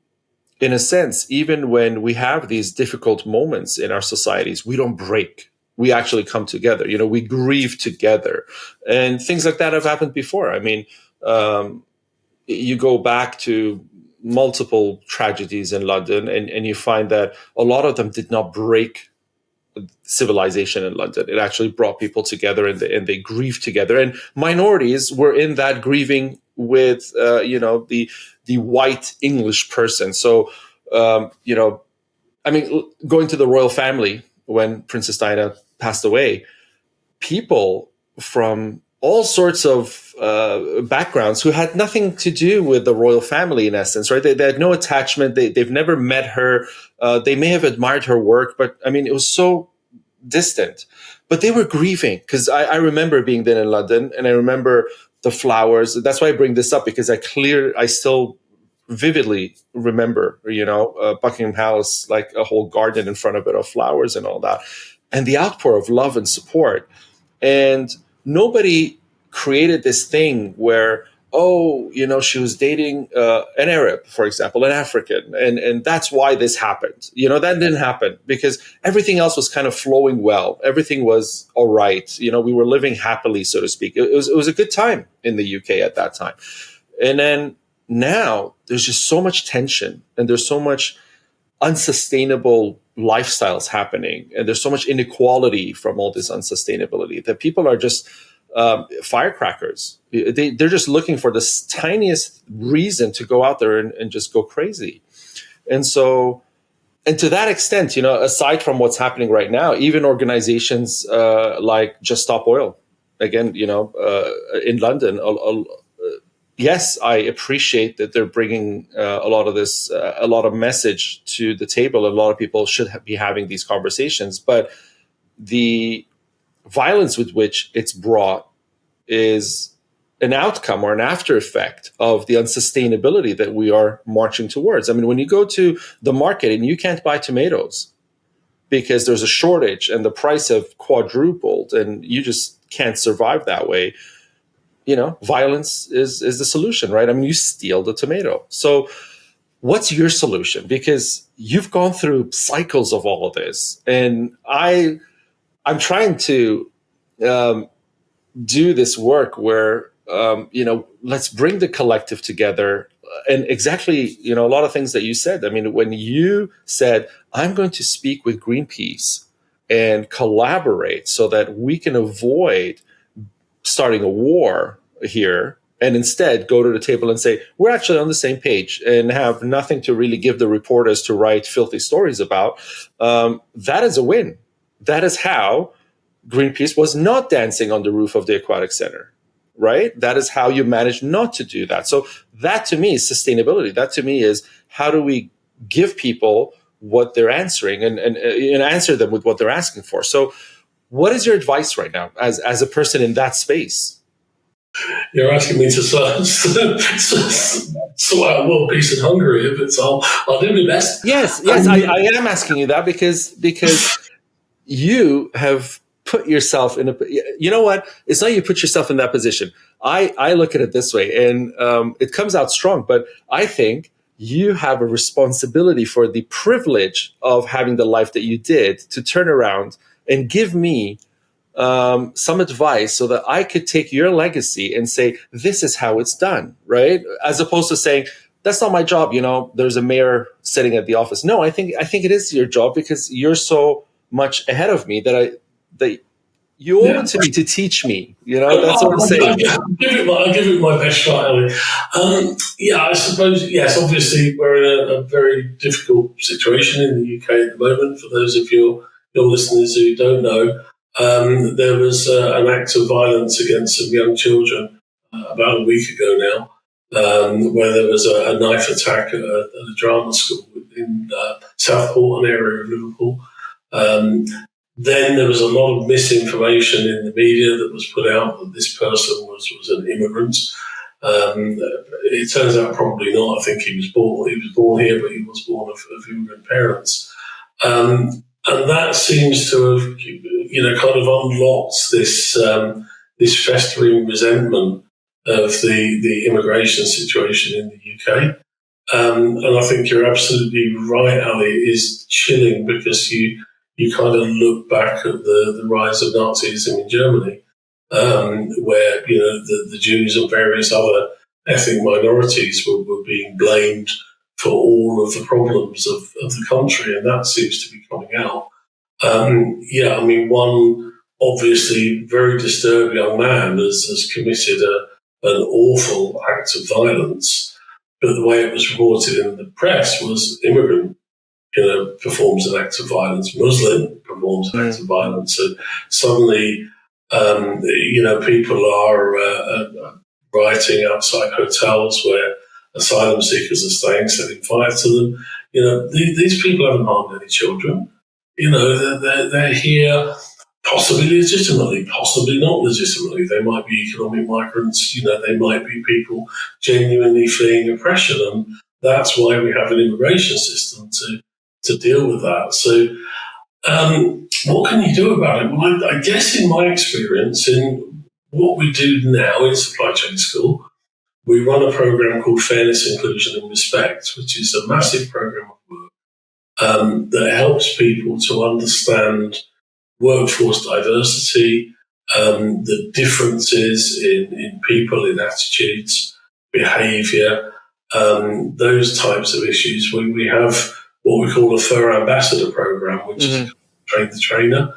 in a sense, even when we have these difficult moments in our societies, we don't break. We actually come together. We grieve together. And things like that have happened before. I mean, you go back to multiple tragedies in London, and you find that a lot of them did not break civilization in London. It actually brought people together, and they grieved together. And minorities were in that grieving with, the white English person. So, I mean, going to the royal family when Princess Diana passed away, people from all sorts of backgrounds who had nothing to do with the royal family, in essence, right? They had no attachment. They've never met her. They may have admired her work, but I mean, it was so distant. But they were grieving, because I remember being then in London, and I remember the flowers. That's why I bring this up, because I still vividly remember, Buckingham Palace, like a whole garden in front of it of flowers and all that, and the outpour of love and support. And nobody created this thing where, she was dating an Arab, for example, an African, and that's why this happened. That didn't happen, because everything else was kind of flowing well. Everything was all right. We were living happily, so to speak. It was a good time in the UK at that time. And then now there's just so much tension, and there's so much unsustainable lifestyles happening, and there's so much inequality from all this unsustainability that people are just firecrackers. They're just looking for this tiniest reason to go out there and just go crazy. And so, and to that extent, aside from what's happening right now, even organizations like Just Stop Oil, again, in London, yes, I appreciate that they're bringing a lot of message to the table. A lot of people should be having these conversations, but the violence with which it's brought is an outcome or an after effect of the unsustainability that we are marching towards. I mean, when you go to the market and you can't buy tomatoes because there's a shortage and the price have quadrupled and you just can't survive that way, violence is the solution, right? I mean, you steal the tomato. So what's your solution? Because you've gone through cycles of all of this, and I'm trying to do this work where, let's bring the collective together. And exactly, a lot of things that you said. I mean, when you said, I'm going to speak with Greenpeace and collaborate so that we can avoid starting a war here, and instead go to the table and say, we're actually on the same page and have nothing to really give the reporters to write filthy stories about, that is a win. That is how Greenpeace was not dancing on the roof of the Aquatic Center, right? That is how you manage not to do that. So that to me is sustainability. That to me is, how do we give people what they're answering and answer them with what they're asking for? So what is your advice right now as a person in that space? You're asking me to sort out world peace in Hungary, but I'll do my best. Yes, I am asking you that because you have put yourself in you know what? It's not you put yourself in that position. I look at it this way, and it comes out strong, but I think you have a responsibility for the privilege of having the life that you did to turn around and give me some advice so that I could take your legacy and say, this is how it's done, right? As opposed to saying, that's not my job. There's a mayor sitting at the office. No, I think it is your job, because you're so much ahead of me that you owe it to me to teach me. That's what I'm saying. I'll give it my best shot, Ellie. I suppose, yes, obviously we're in a very difficult situation in the UK at the moment. For those of your listeners who don't know, there was an act of violence against some young children about a week ago now. where there was a knife attack at a drama school in Southport, an area of Liverpool. Then there was a lot of misinformation in the media that was put out that this person was an immigrant. It turns out probably not. I think he was born here, but he was born of immigrant parents. And that seems to have, kind of unlocked this festering resentment of the immigration situation in the UK. And I think you're absolutely right, Ali. It is chilling because you kind of look back at the rise of Nazism in Germany, where, the Jews and various other ethnic minorities were being blamed for all of the problems of the country, and that seems to be coming out. One obviously very disturbed young man has committed an awful act of violence, but the way it was reported in the press was immigrant, performs an act of violence, Muslim performs an act of violence, and suddenly, people are rioting outside hotels where asylum seekers are staying, setting fire to them. These people haven't harmed any children. They're here possibly legitimately, possibly not legitimately. They might be economic migrants. They might be people genuinely fleeing oppression, and that's why we have an immigration system to deal with that. So, what can you do about it? Well, I guess in my experience, in what we do now in supply chain school, we run a program called Fairness, Inclusion and Respect, which is a massive program of work that helps people to understand workforce diversity, the differences in people, in attitudes, behaviour, those types of issues. We have what we call a Fur Ambassador program, which is train the trainer.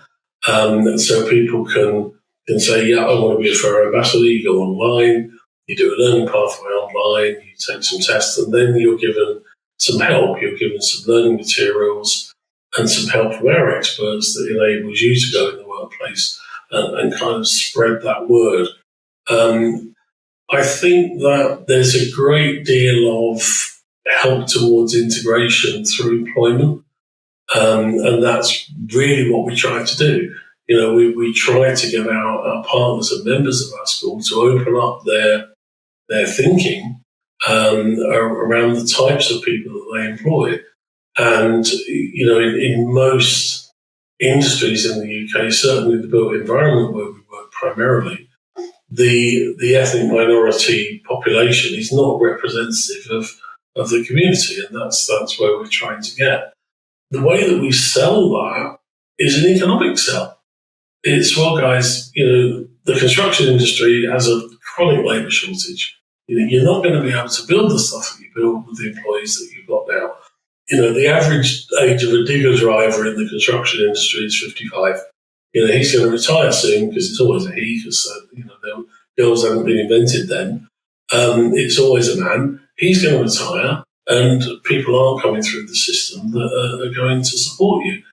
So people can say, yeah, I want to be a Fur Ambassador. You go online, you do a learning pathway online, you take some tests, and then you're given some help. You're given some learning materials and some help from our experts that enables you to go in the workplace and kind of spread that word. I think that there's a great deal of help towards integration through employment, and that's really what we try to do. We try to get our partners and members of our school to open up their thinking around the types of people that they employ. And, in most industries in the UK, certainly the built environment where we work primarily, the ethnic minority population is not representative of the community, and that's where we're trying to get. The way that we sell that is an economic sell. It's, well, guys, the construction industry has a chronic labour shortage. You're not going to be able to build the stuff that you build with the employees that you've got now. The average age of a digger driver in the construction industry is 55. He's going to retire soon because it's always a he, because, girls haven't been invented then. It's always a man. He's going to retire, and people aren't coming through the system that are going to support you.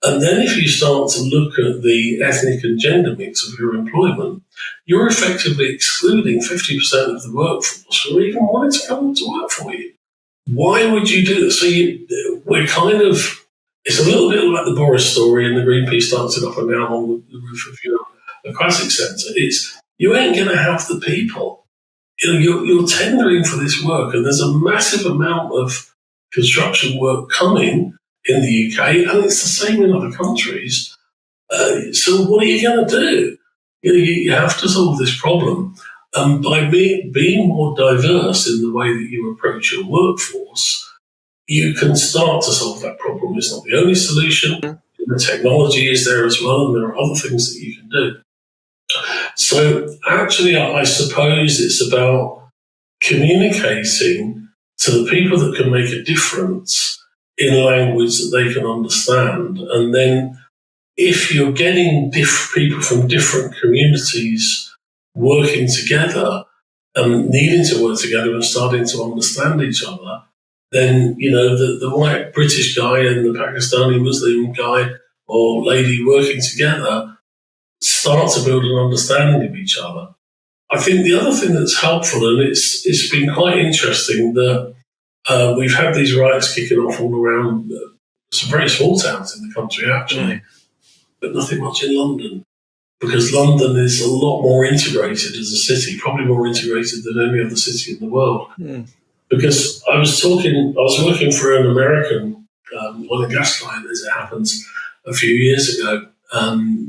And then if you start to look at the ethnic and gender mix of your employment, you're effectively excluding 50% of the workforce from even wanting to come to work for you. Why would you do that? So we're kind of, it's a little bit like the Boris story and the Greenpeace started up and down on the roof of your aquatic centre. It's, you ain't going to have the people. You're tendering for this work, and there's a massive amount of construction work coming in the UK, and it's the same in other countries. So what are you going to do? You have to solve this problem. By being more diverse in the way that you approach your workforce, you can start to solve that problem. It's not the only solution. The technology is there as well, and there are other things that you can do. So actually, I suppose it's about communicating to the people that can make a difference in a language that they can understand. And then if you're getting people from different communities working together and needing to work together and starting to understand each other, then, the white British guy and the Pakistani Muslim guy or lady working together start to build an understanding of each other. I think the other thing that's helpful, and it's been quite interesting that we've had these riots kicking off all around some very small towns in the country, actually, but nothing much in London, because London is a lot more integrated as a city, probably more integrated than any other city in the world. Because I was working for an American oil and gas client, as it happens, a few years ago,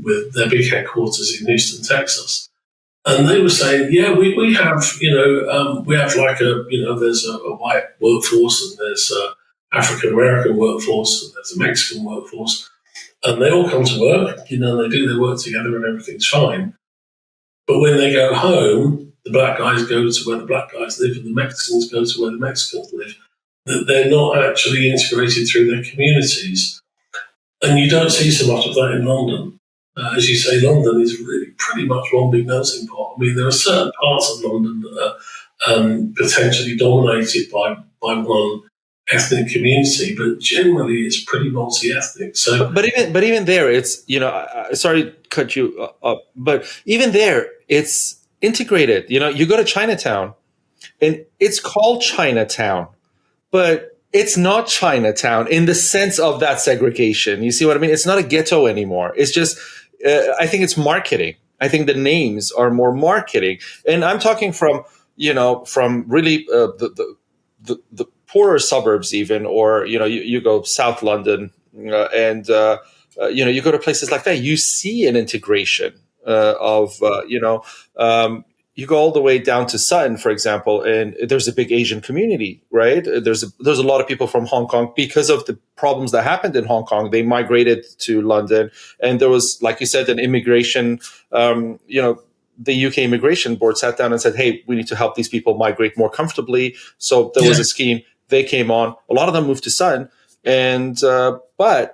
with their big headquarters in Houston, Texas. And they were saying, yeah, we have, we have like there's a white workforce and there's a African-American workforce and there's a Mexican workforce. And they all come to work, and they do their work together and everything's fine. But when they go home, the black guys go to where the black guys live and the Mexicans go to where the Mexicans live. They're not actually integrated through their communities. And you don't see so much of that in London. As you say, London is really pretty much one big melting pot. I mean, there are certain parts of London that are potentially dominated by one ethnic community, but generally it's pretty multi-ethnic. So, but even there, it's sorry to cut you up, but even there, it's integrated. You go to Chinatown, and it's called Chinatown, but it's not Chinatown in the sense of that segregation. You see what I mean? It's not a ghetto anymore. It's just, I think it's marketing. I think the names are more marketing, and I'm talking from really the poorer suburbs even, or you go South London and you go to places like that, you see an integration of you go all the way down to Sutton, for example, and there's a big Asian community, right? There's a lot of people from Hong Kong because of the problems that happened in Hong Kong. They migrated to London, and there was, like you said, an immigration, the UK Immigration Board sat down and said, hey, we need to help these people migrate more comfortably. So there was a scheme. They came on. A lot of them moved to Sutton, but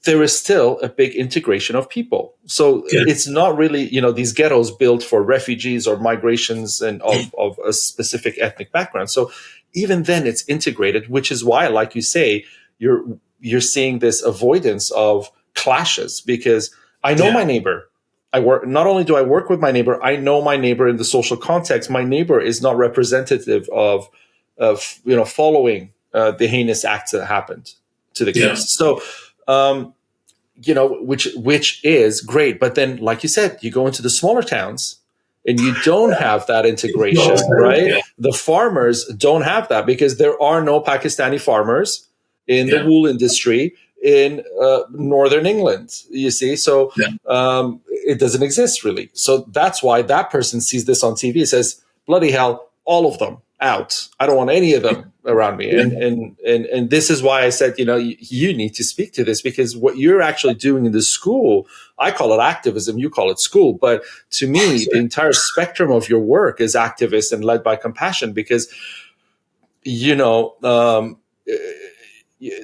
there is still a big integration of people. So it's not really, these ghettos built for refugees or migrations and of a specific ethnic background. So even then it's integrated, which is why, like you say, you're seeing this avoidance of clashes, because I know my neighbor. Not only do I work with my neighbor, I know my neighbor in the social context. My neighbor is not representative of following the heinous acts that happened to the kids. So, which is great. But then, like you said, you go into the smaller towns and you don't have that integration, right? Yeah. The farmers don't have that because there are no Pakistani farmers in the wool industry in northern England, you see. So it doesn't exist really. So that's why that person sees this on TV, says, bloody hell, all of them out. I don't want any of them around me. And this is why I said, you need to speak to this, because what you're actually doing in the school, I call it activism, you call it school. But to me, the entire spectrum of your work is activist and led by compassion, because,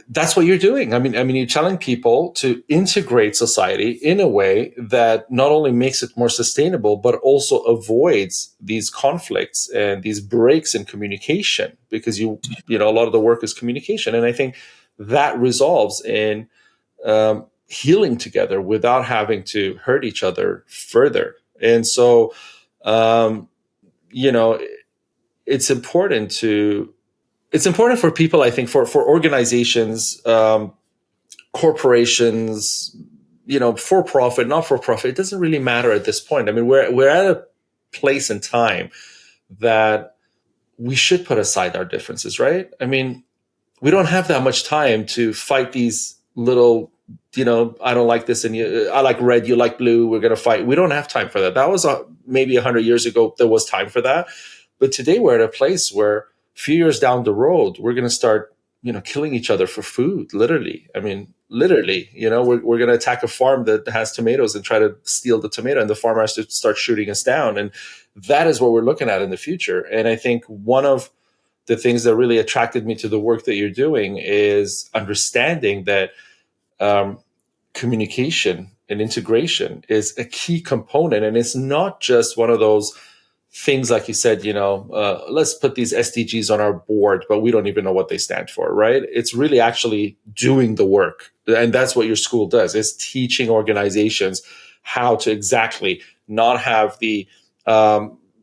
that's what you're doing. I mean, you're telling people to integrate society in a way that not only makes it more sustainable, but also avoids these conflicts and these breaks in communication, because a lot of the work is communication. And I think that resolves in healing together without having to hurt each other further. And so, it's important for people, I think, for organizations, corporations, for profit, not for profit. It doesn't really matter at this point. I mean, we're at a place in time that we should put aside our differences, right? I mean, we don't have that much time to fight these little, I don't like this and I like red, you like blue, we're going to fight. We don't have time for that. That was maybe 100 years ago, there was time for that. But today we're at a place where a few years down the road, we're going to start, killing each other for food, literally. I mean, literally, we're going to attack a farm that has tomatoes and try to steal the tomato, and the farmer has to start shooting us down. And that is what we're looking at in the future. And I think one of the things that really attracted me to the work that you're doing is understanding that communication and integration is a key component. And it's not just one of those things, like you said, let's put these SDGs on our board, but we don't even know what they stand for, right? It's really actually doing the work. And that's what your school does, is teaching organizations how to exactly not have the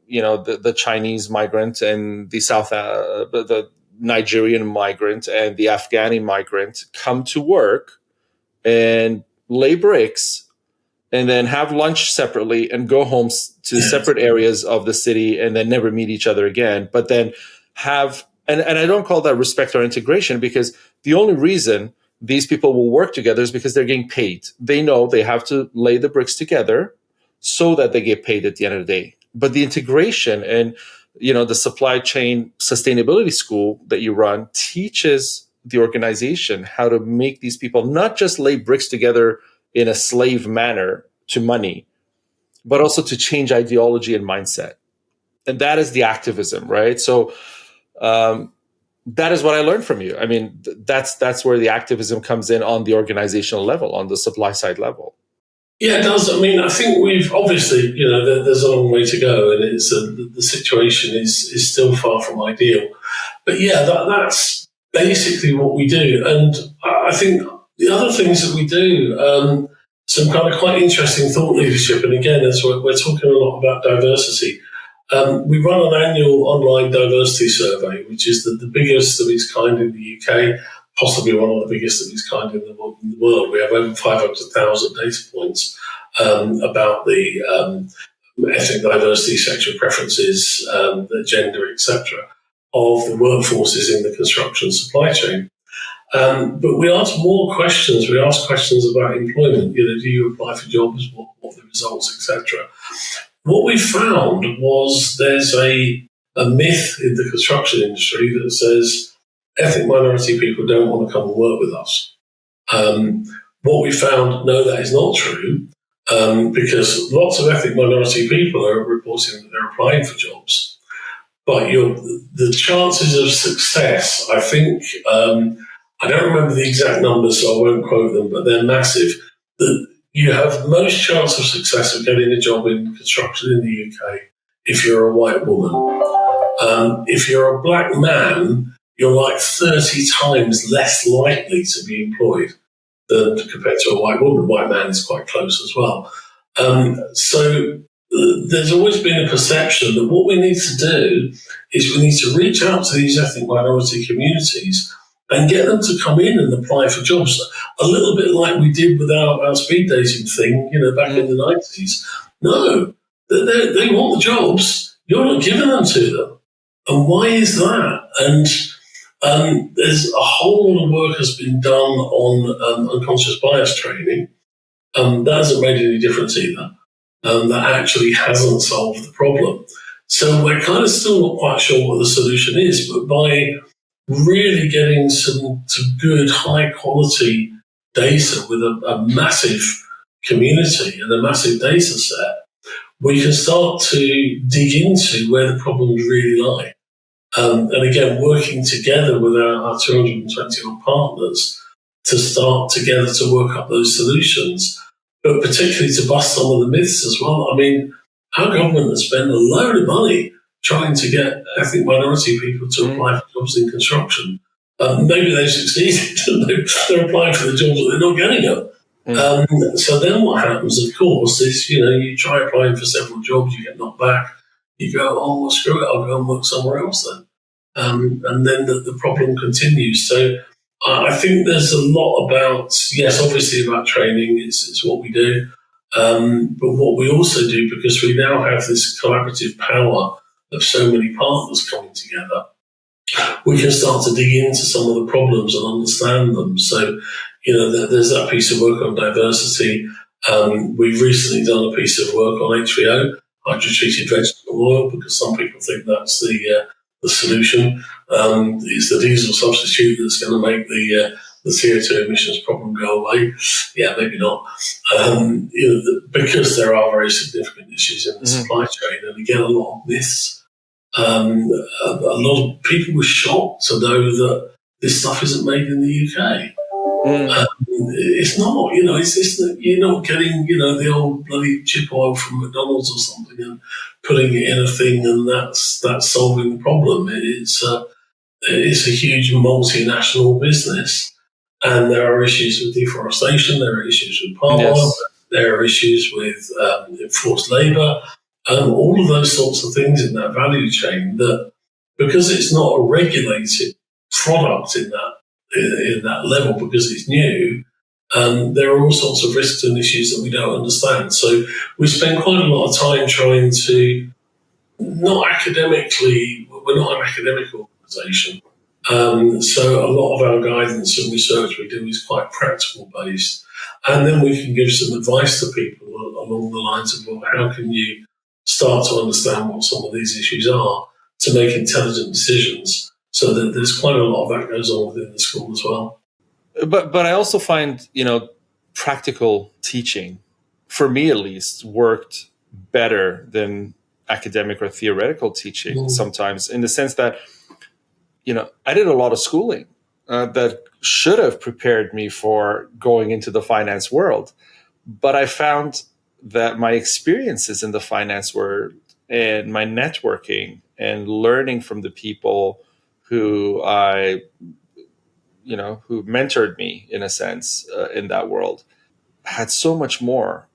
the Chinese migrant and the Nigerian migrant and the Afghani migrant come to work and lay bricks and then have lunch separately and go home to separate areas of the city and then never meet each other again. But then and I don't call that respect or integration, because the only reason these people will work together is because they're getting paid. They know they have to lay the bricks together so that they get paid at the end of the day. But the integration and, the supply chain sustainability school that you run teaches the organization how to make these people not just lay bricks together in a slave manner to money, but also to change ideology and mindset. And that is the activism, right? So that is what I learned from you. I mean, that's where the activism comes in on the organizational level, on the supply side level. Yeah, it does. I mean, I think we've obviously, there's a long way to go, and it's the situation is still far from ideal. But yeah, that's basically what we do. And I think the other things that we do, some kind of quite interesting thought leadership. And again, as we're talking a lot about diversity, we run an annual online diversity survey, which is the biggest of its kind in the UK, possibly one of the biggest of its kind in the world. We have over 500,000 data points about the ethnic diversity, sexual preferences, the gender, etc., of the workforces in the construction supply chain. But we ask more questions. We ask questions about employment. Do you apply for jobs? What are the results, etc.? What we found was there's a myth in the construction industry that says ethnic minority people don't want to come and work with us. What we found, no, that is not true, because lots of ethnic minority people are reporting that they're applying for jobs. But the chances of success, I think, I don't remember the exact numbers, so I won't quote them, but they're massive. That you have most chance of success of getting a job in construction in the UK if you're a white woman. If you're a black man, you're like 30 times less likely to be employed than compared to a white woman. White man is quite close as well. So there's always been a perception that what we need to do is we need to reach out to these ethnic minority communities and get them to come in and apply for jobs. A little bit like we did with our speed dating thing, back in the 90s. No, they want the jobs. You're not giving them to them. And why is that? And there's a whole lot of work has been done on unconscious bias training. That hasn't made any difference either. That actually hasn't solved the problem. So we're kind of still not quite sure what the solution is, but by really getting some good, high-quality data with a massive community and a massive data set, we can start to dig into where the problems really lie. And again, working together with our 220 partners to start together to work up those solutions, but particularly to bust some of the myths as well. I mean, our government has spent a load of money trying to get ethnic minority people to apply for jobs in construction. Maybe they've succeeded. They're applying for the jobs that they're not getting them. So then what happens, of course, is, you try applying for several jobs, you get knocked back. You go, oh, well, screw it, I'll go and work somewhere else then. And then the problem continues. So I think there's a lot about, yes, obviously about training, it's what we do. But what we also do, because we now have this collaborative power of so many partners coming together, we can start to dig into some of the problems and understand them. So, there's that piece of work on diversity. We've recently done a piece of work on HVO, hydrotreated vegetable oil, because some people think that's the solution. It's the diesel substitute that's going to make the CO2 emissions problem go away. Yeah, maybe not. Because there are very significant issues in the supply chain, and again, a lot of myths. A lot of people were shocked to know that this stuff isn't made in the UK. It's not, you're not getting, the old bloody chip oil from McDonald's or something and putting it in a thing and that's solving the problem. It's a huge multinational business, and there are issues with deforestation, there are issues with palm oil, there are issues with enforced labour, all of those sorts of things in that value chain, that because it's not a regulated product in that level, because it's new, there are all sorts of risks and issues that we don't understand. So we spend quite a lot of time trying to, we're not an academic organisation. So a lot of our guidance and research we do is quite practical based. And then we can give some advice to people along the lines of, well, how can you start to understand what some of these issues are to make intelligent decisions? So that there's quite a lot of that goes on within the school as well. But I also find, practical teaching, for me at least, worked better than academic or theoretical teaching sometimes, in the sense that, I did a lot of schooling that should have prepared me for going into the finance world. But I found that my experiences in the finance world and my networking and learning from the people who who mentored me, in a sense, in that world, had so much more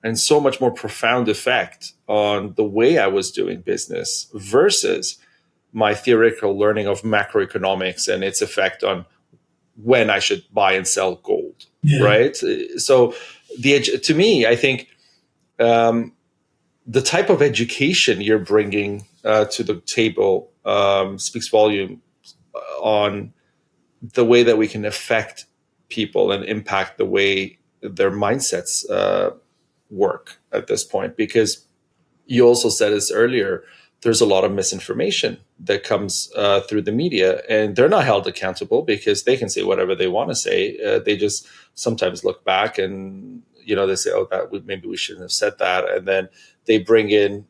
profound effect on the way I was doing business versus my theoretical learning of macroeconomics and its effect on when I should buy and sell gold, right? So to me, I think the type of education you're bringing to the table speaks volume on the way that we can affect people and impact the way their mindsets work at this point. Because you also said this earlier, there's a lot of misinformation that comes through the media, and they're not held accountable because they can say whatever they want to say. They just sometimes look back and, they say, oh, maybe we shouldn't have said that. And then they bring in,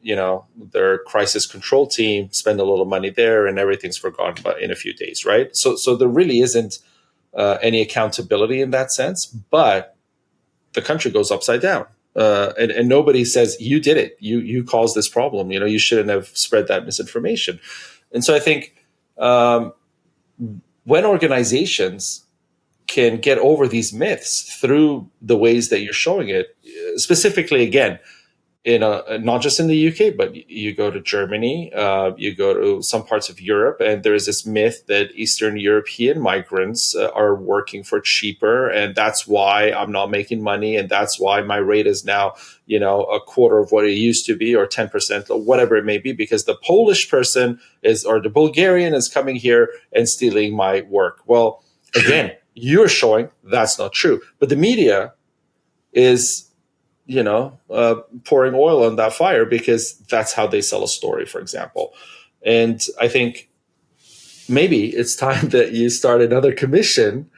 their crisis control team, spend a little money there, and everything's forgotten in a few days, right? So there really isn't any accountability in that sense, but the country goes upside down. And nobody says, you did it. You caused this problem. You shouldn't have spread that misinformation. And so I think when organizations can get over these myths through the ways that you're showing it, specifically, again, not just in the UK, but you go to Germany, you go to some parts of Europe, and there is this myth that Eastern European migrants are working for cheaper, and that's why I'm not making money, and that's why my rate is now, a quarter of what it used to be, or 10%, or whatever it may be, because the Polish person or the Bulgarian is coming here and stealing my work. Well, again, you're showing that's not true, but the media is pouring oil on that fire because that's how they sell a story, for example. And I think maybe it's time that you start another commission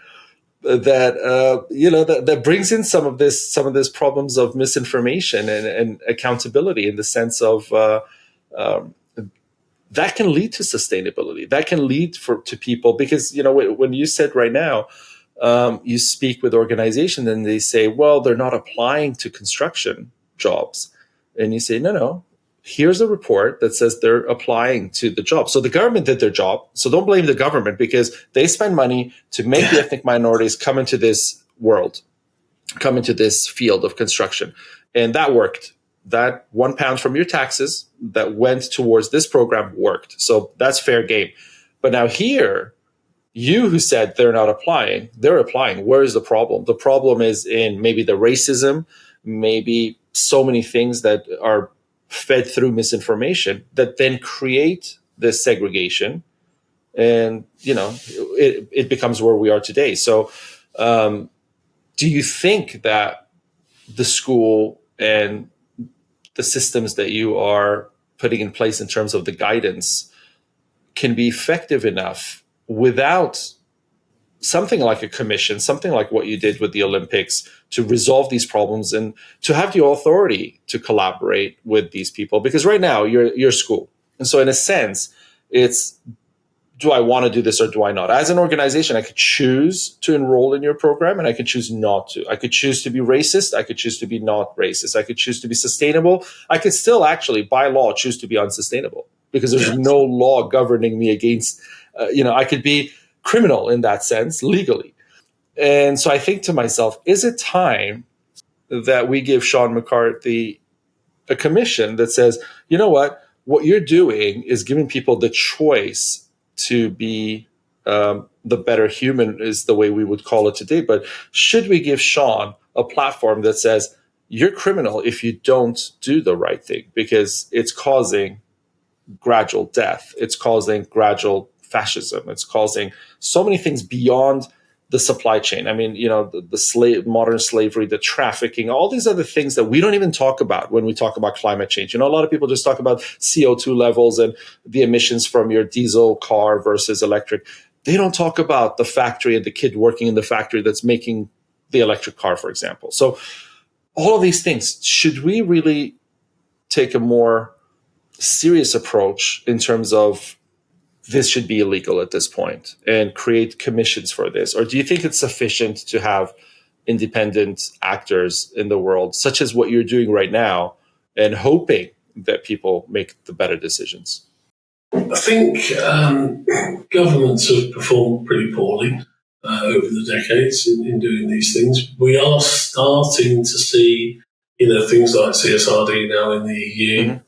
that brings in some of this problems of misinformation and accountability, in the sense of that can lead to sustainability. That can lead to people, because when you said right now, you speak with organizations and they say, well, they're not applying to construction jobs. And you say, no, here's a report that says they're applying to the job. So the government did their job. So don't blame the government, because they spend money to make the ethnic minorities come into this world, come into this field of construction. And that worked. That £1 from your taxes that went towards this program worked. So that's fair game. But now here, you who said they're not applying, they're applying. Where is the problem? The problem is in maybe the racism, maybe so many things that are fed through misinformation that then create this segregation. And, it becomes where we are today. So do you think that the school and the systems that you are putting in place in terms of the guidance can be effective enough without something like a commission, something like what you did with the Olympics, to resolve these problems and to have the authority to collaborate with these people? Because right now you're school. And so in a sense, it's, do I want to do this or do I not? As an organization, I could choose to enroll in your program and I could choose not to. I could choose to be racist. I could choose to be not racist. I could choose to be sustainable. I could still actually, by law, choose to be unsustainable, because there's no law governing me against, I could be criminal in that sense legally. And so I think to myself, is it time that we give Shaun McCarthy a commission that says, you know what you're doing is giving people the choice to be the better human, is the way we would call it today. But should we give Shaun a platform that says, you're criminal if you don't do the right thing, because it's causing gradual death, it's causing gradual fascism, it's causing so many things beyond the supply chain. I mean, the modern slavery, the trafficking, all these other things that we don't even talk about when we talk about climate change. A lot of people just talk about CO2 levels and the emissions from your diesel car versus electric. They don't talk about the factory and the kid working in the factory that's making the electric car, for example. So all of these things, should we really take a more serious approach in terms of this should be illegal at this point and create commissions for this? Or do you think it's sufficient to have independent actors in the world, such as what you're doing right now, and hoping that people make the better decisions? I think governments have performed pretty poorly over the decades in doing these things. We are starting to see, things like CSRD now in the EU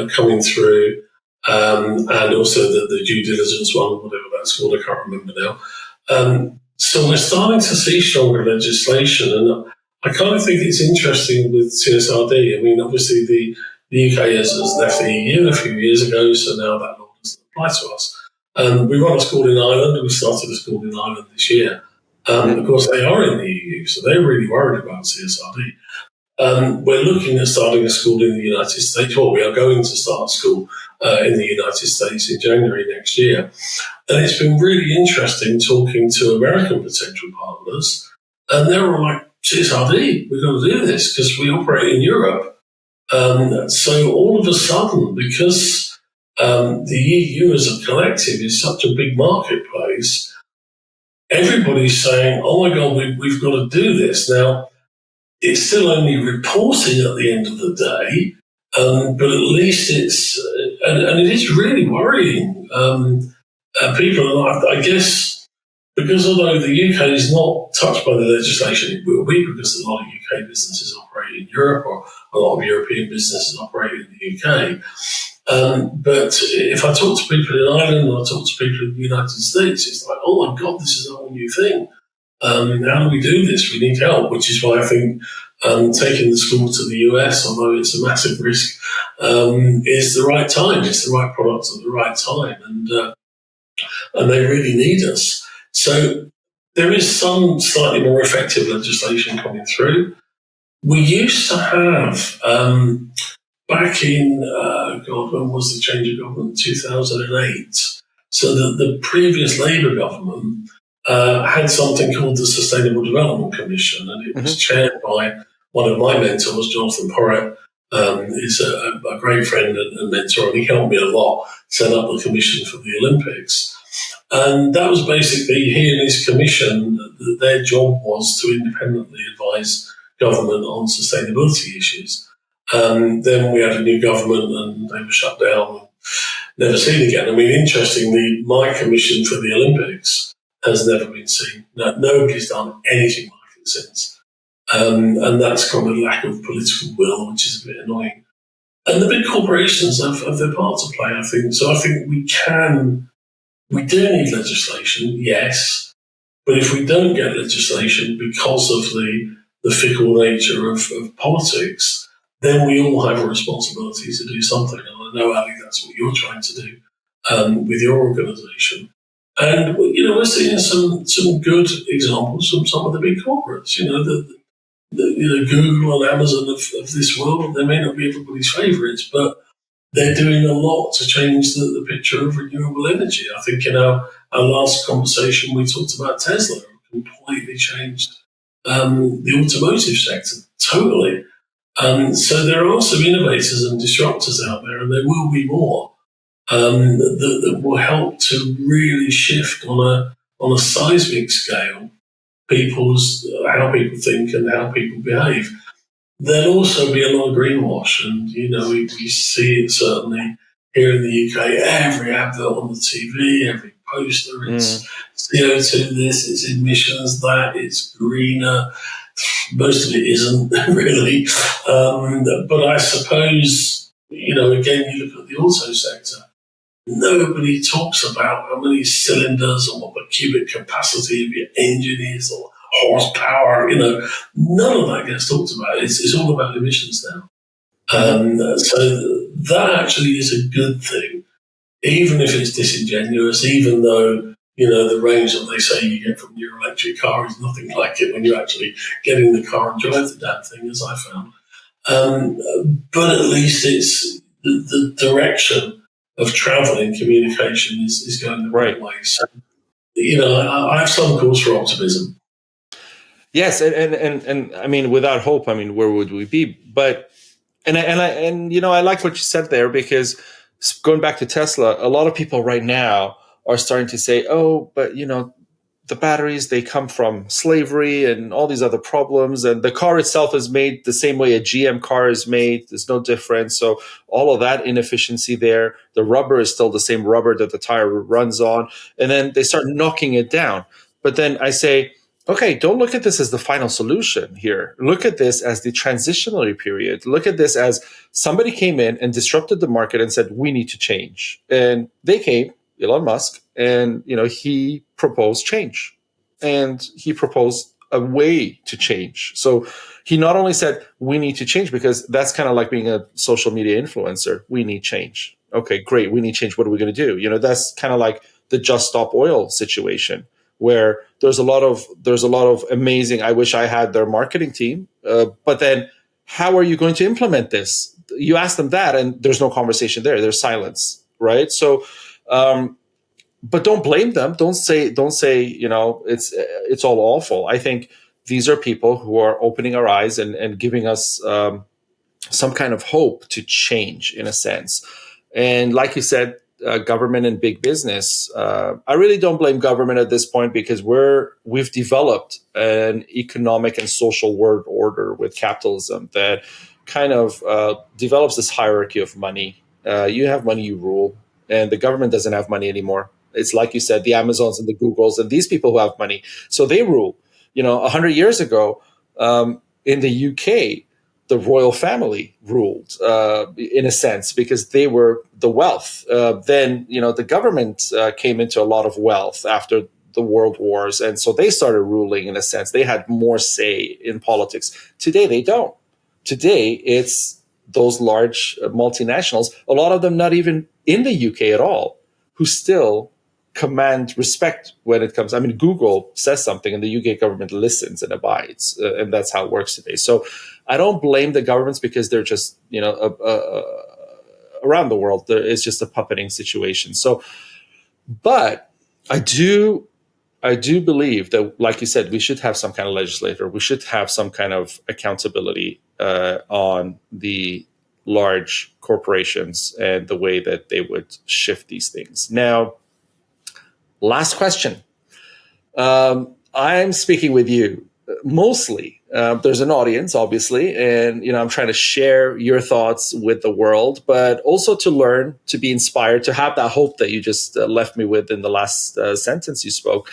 coming through, and also the due diligence one, whatever that's called, I can't remember now. So we're starting to see stronger legislation, and I kind of think it's interesting with CSRD. I mean, obviously the UK has left the EU a few years ago, so now that law doesn't apply to us. We run a school in Ireland. We started a school in Ireland this year. Of course, they are in the EU, so they're really worried about CSRD. We're looking at starting a school in the United States. Well, we are going to start a school in the United States in January next year. And it's been really interesting talking to American potential partners. And they were like, CSRD, we've got to do this because we operate in Europe. So all of a sudden, because the EU as a collective is such a big marketplace, everybody's saying, oh my God, we've got to do this. Now, it's still only reporting at the end of the day, but at least it's, and it is really worrying. People, I guess, because although the UK is not touched by the legislation, it will be, because a lot of UK businesses operate in Europe, or a lot of European businesses operate in the UK. But if I talk to people in Ireland or I talk to people in the United States, it's like, oh my God, this is a whole new thing. How do we do this? We need help, which is why I think taking the school to the US, although it's a massive risk, is the right time. It's the right product at the right time, and they really need us. So there is some slightly more effective legislation coming through. We used to have, back in, when was the change of government? 2008. So the previous Labour government had something called the Sustainable Development Commission, and it was chaired by one of my mentors, Jonathan Porritt. He's a great friend and mentor, and he helped me a lot set up the commission for the Olympics. And that was basically, he and his commission, their job was to independently advise government on sustainability issues. Then we had a new government and they were shut down and never seen again. I mean, interestingly, my commission for the Olympics has never been seen. No, nobody's done anything like it since. And that's kind of lack of political will, which is a bit annoying. And the big corporations have their part to play, I think. So I think we do need legislation, yes. But if we don't get legislation because of the fickle nature of politics, then we all have a responsibility to do something. And I know, Ali, that's what you're trying to do with your organisation. And, we're seeing some good examples from some of the big corporates, the Google and Amazon of this world. They may not be everybody's favourites, but they're doing a lot to change the picture of renewable energy. I think in our last conversation, we talked about Tesla, completely changed the automotive sector, totally. So there are some innovators and disruptors out there, and there will be more that will help to really shift on a seismic scale how people think and how people behave. There'll also be a lot of greenwash, and we see it certainly here in the UK. Every advert on the TV, every poster, it's CO2 this, it's emissions that, it's greener most of it isn't really. But I suppose, again, you look at the auto sector. Nobody talks about how many cylinders or what the cubic capacity of your engine is or horsepower. None of that gets talked about. It's all about emissions now. So that actually is a good thing, even if it's disingenuous, even though, the range that they say you get from your electric car is nothing like it when you actually get in the car and drive the damn thing, as I found. But at least it's the direction of travel in communication is going the right way. So, I have some cause for optimism. Yes, and I mean, without hope, I mean, where would we be? But I like what you said there, because going back to Tesla, a lot of people right now are starting to say, oh, but the batteries, they come from slavery and all these other problems. And the car itself is made the same way a GM car is made. There's no difference. So all of that inefficiency there, the rubber is still the same rubber that the tire runs on. And then they start knocking it down. But then I say, okay, don't look at this as the final solution here. Look at this as the transitionary period. Look at this as somebody came in and disrupted the market and said, we need to change. And they came, Elon Musk, and he proposed change, and he proposed a way to change. So he not only said we need to change, because that's kind of like being a social media influencer. We need change. Okay, great. We need change. What are we going to do? That's kind of like the Just Stop Oil situation, where there's a lot of amazing. I wish I had their marketing team, but then how are you going to implement this? You ask them that, and there's no conversation there. There's silence, right? So. But don't blame them. Don't say it's all awful. I think these are people who are opening our eyes and giving us some kind of hope to change, in a sense. And like you said, government and big business. I really don't blame government at this point, because we've developed an economic and social world order with capitalism that kind of develops this hierarchy of money. You have money, you rule. And the government doesn't have money anymore. It's like you said, the Amazons and the Googles and these people who have money. So they rule. 100 years ago, in the UK, the royal family ruled, in a sense, because they were the wealth. Then, the government came into a lot of wealth after the world wars. And so they started ruling, in a sense. They had more say in politics. Today, they don't. Today, it's those large multinationals, a lot of them not even in the UK at all, who still command respect when it comes. I mean, Google says something and the UK government listens and abides, and that's how it works today. So I don't blame the governments, because they're just, around the world, it's just a puppeting situation. So, but I do believe that, like you said, we should have some kind of legislator. We should have some kind of accountability on the large corporations and the way that they would shift these things. Now, last question. I'm speaking with you mostly. There's an audience, obviously, and I'm trying to share your thoughts with the world, but also to learn, to be inspired, to have that hope that you just left me with in the last sentence you spoke,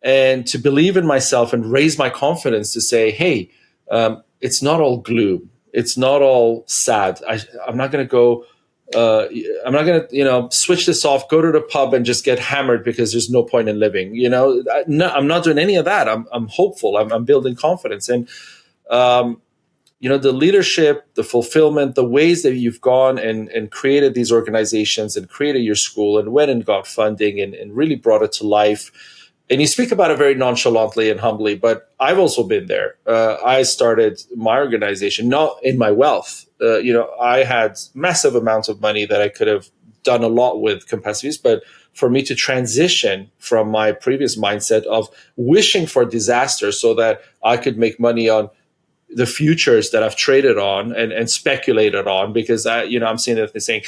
and to believe in myself and raise my confidence to say, hey, it's not all gloom. It's not all sad. I'm not going to go. I'm not going to, switch this off, go to the pub and just get hammered because there's no point in living. No, I'm not doing any of that. I'm hopeful. I'm building confidence. And, the leadership, the fulfillment, the ways that you've gone and created these organizations and created your school and went and got funding and really brought it to life. And you speak about it very nonchalantly and humbly, but I've also been there. I started my organization, not in my wealth. I had massive amounts of money that I could have done a lot with Compassiviste, but for me to transition from my previous mindset of wishing for disaster so that I could make money on the futures that I've traded on and speculated on, because I'm seeing that they're saying,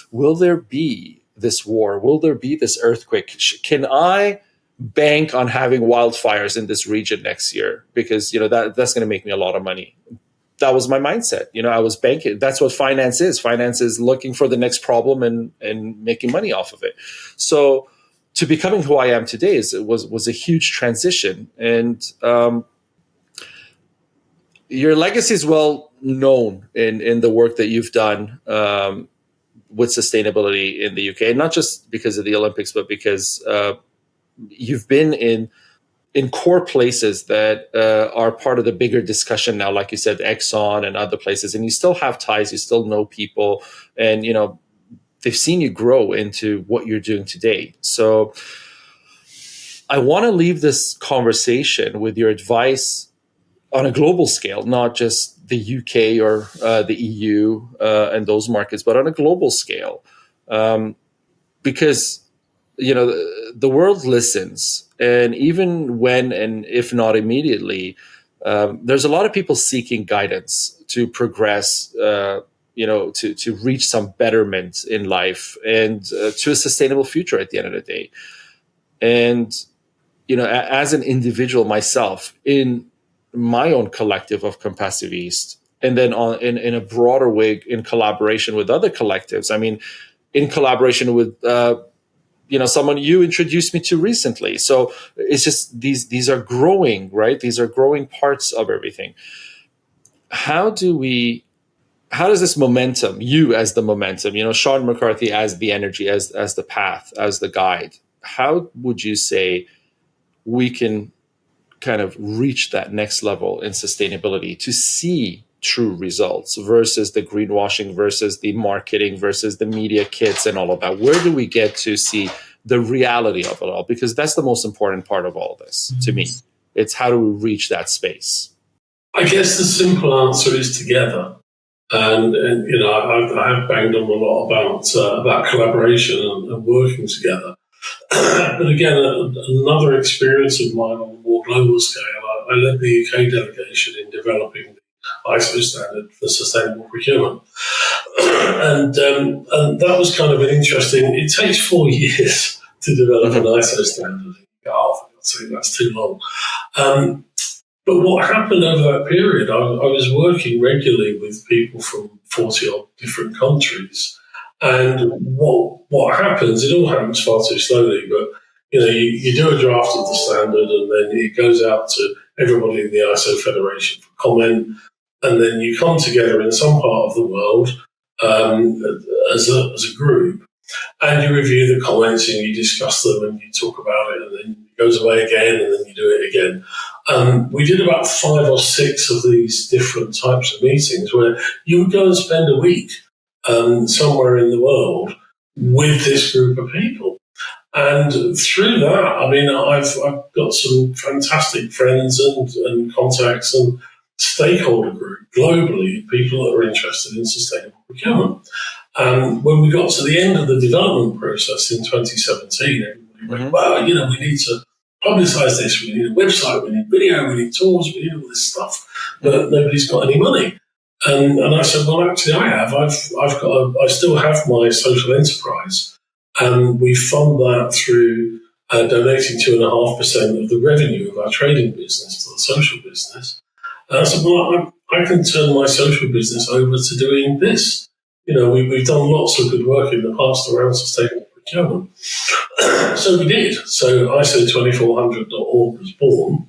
will there be this war? Will there be this earthquake? Can I bank on having wildfires in this region next year? Because, that's going to make me a lot of money. That was my mindset. I was banking. That's what finance is. Finance is looking for the next problem and making money off of it. So to becoming who I am today was a huge transition. And your legacy is well known in the work that you've done with sustainability in the UK, and not just because of the Olympics, but because you've been in core places that are part of the bigger discussion now, like you said, Exxon and other places, and you still have ties, you still know people, and they've seen you grow into what you're doing today. So I want to leave this conversation with your advice on a global scale, not just the UK or the EU and those markets, but on a global scale, because the world listens, and even when and if not immediately, there's a lot of people seeking guidance to progress, to reach some betterment in life and to a sustainable future at the end of the day. And as an individual myself, in my own collective of Compassiviste, and then in a broader way, in collaboration with other collectives. I mean, in collaboration with someone you introduced me to recently. So it's just these are growing, right? These are growing parts of everything. How does this momentum, you as the momentum, Shaun McCarthy as the energy, as the path, as the guide, how would you say we can kind of reach that next level in sustainability to see true results versus the greenwashing, versus the marketing, versus the media kits and all of that? Where do we get to see the reality of it all? Because that's the most important part of all this to me. It's how do we reach that space? I guess the simple answer is together. And I have banged on a lot about collaboration and working together. But again, another experience of mine on a more global scale, I led the UK delegation in developing the ISO standard for sustainable procurement. And that was kind of an interesting, it takes 4 years to develop an ISO standard. Oh, for God's sake, that's too long. But what happened over that period, I was working regularly with people from 40-odd different countries. And what happens, it all happens far too slowly, but you do a draft of the standard and then it goes out to everybody in the ISO Federation for comment, and then you come together in some part of the world as a group, and you review the comments and you discuss them and you talk about it, and then it goes away again and then you do it again. We did about 5 or 6 of these different types of meetings where you would go and spend a week somewhere in the world with this group of people. And through that, I mean, I've got some fantastic friends and contacts and stakeholder group globally, people that are interested in sustainable procurement. When we got to the end of the development process in 2017, everybody went, well, we need to publicize this, we need a website, we need video, we need tools, we need all this stuff, but nobody's got any money. And I said, well, actually, I have. I still have my social enterprise, and we fund that through donating 2.5% of the revenue of our trading business to the social business. And I said, well, I can turn my social business over to doing this. We've done lots of good work in the past around sustainable procurement. So we did. So ISO2400.org was born.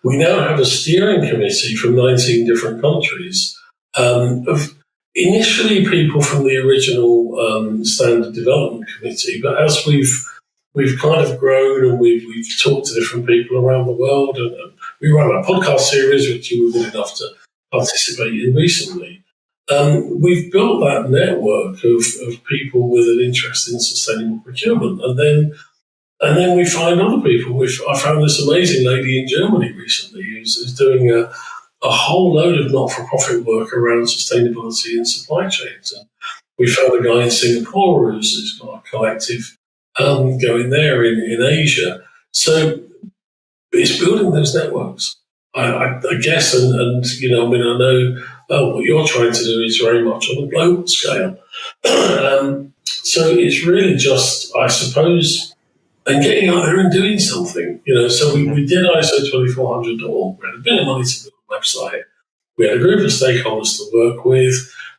We now have a steering committee from 19 different countries of initially people from the original standard development committee, but as we've kind of grown and we've talked to different people around the world, and we run a podcast series which you were good enough to participate in recently. We've built that network of people with an interest in sustainable procurement, and then we find other people. I found this amazing lady in Germany recently who's doing a whole load of not-for-profit work around sustainability and supply chains. And we found a guy in Singapore who's got a collective going there in Asia. So it's building those networks, I guess. And I know what you're trying to do is very much on a global scale. So it's really just, I suppose, and getting out there and doing something, So we did ISO2400.org. We had a bit of money to build a website. We had a group of stakeholders to work with.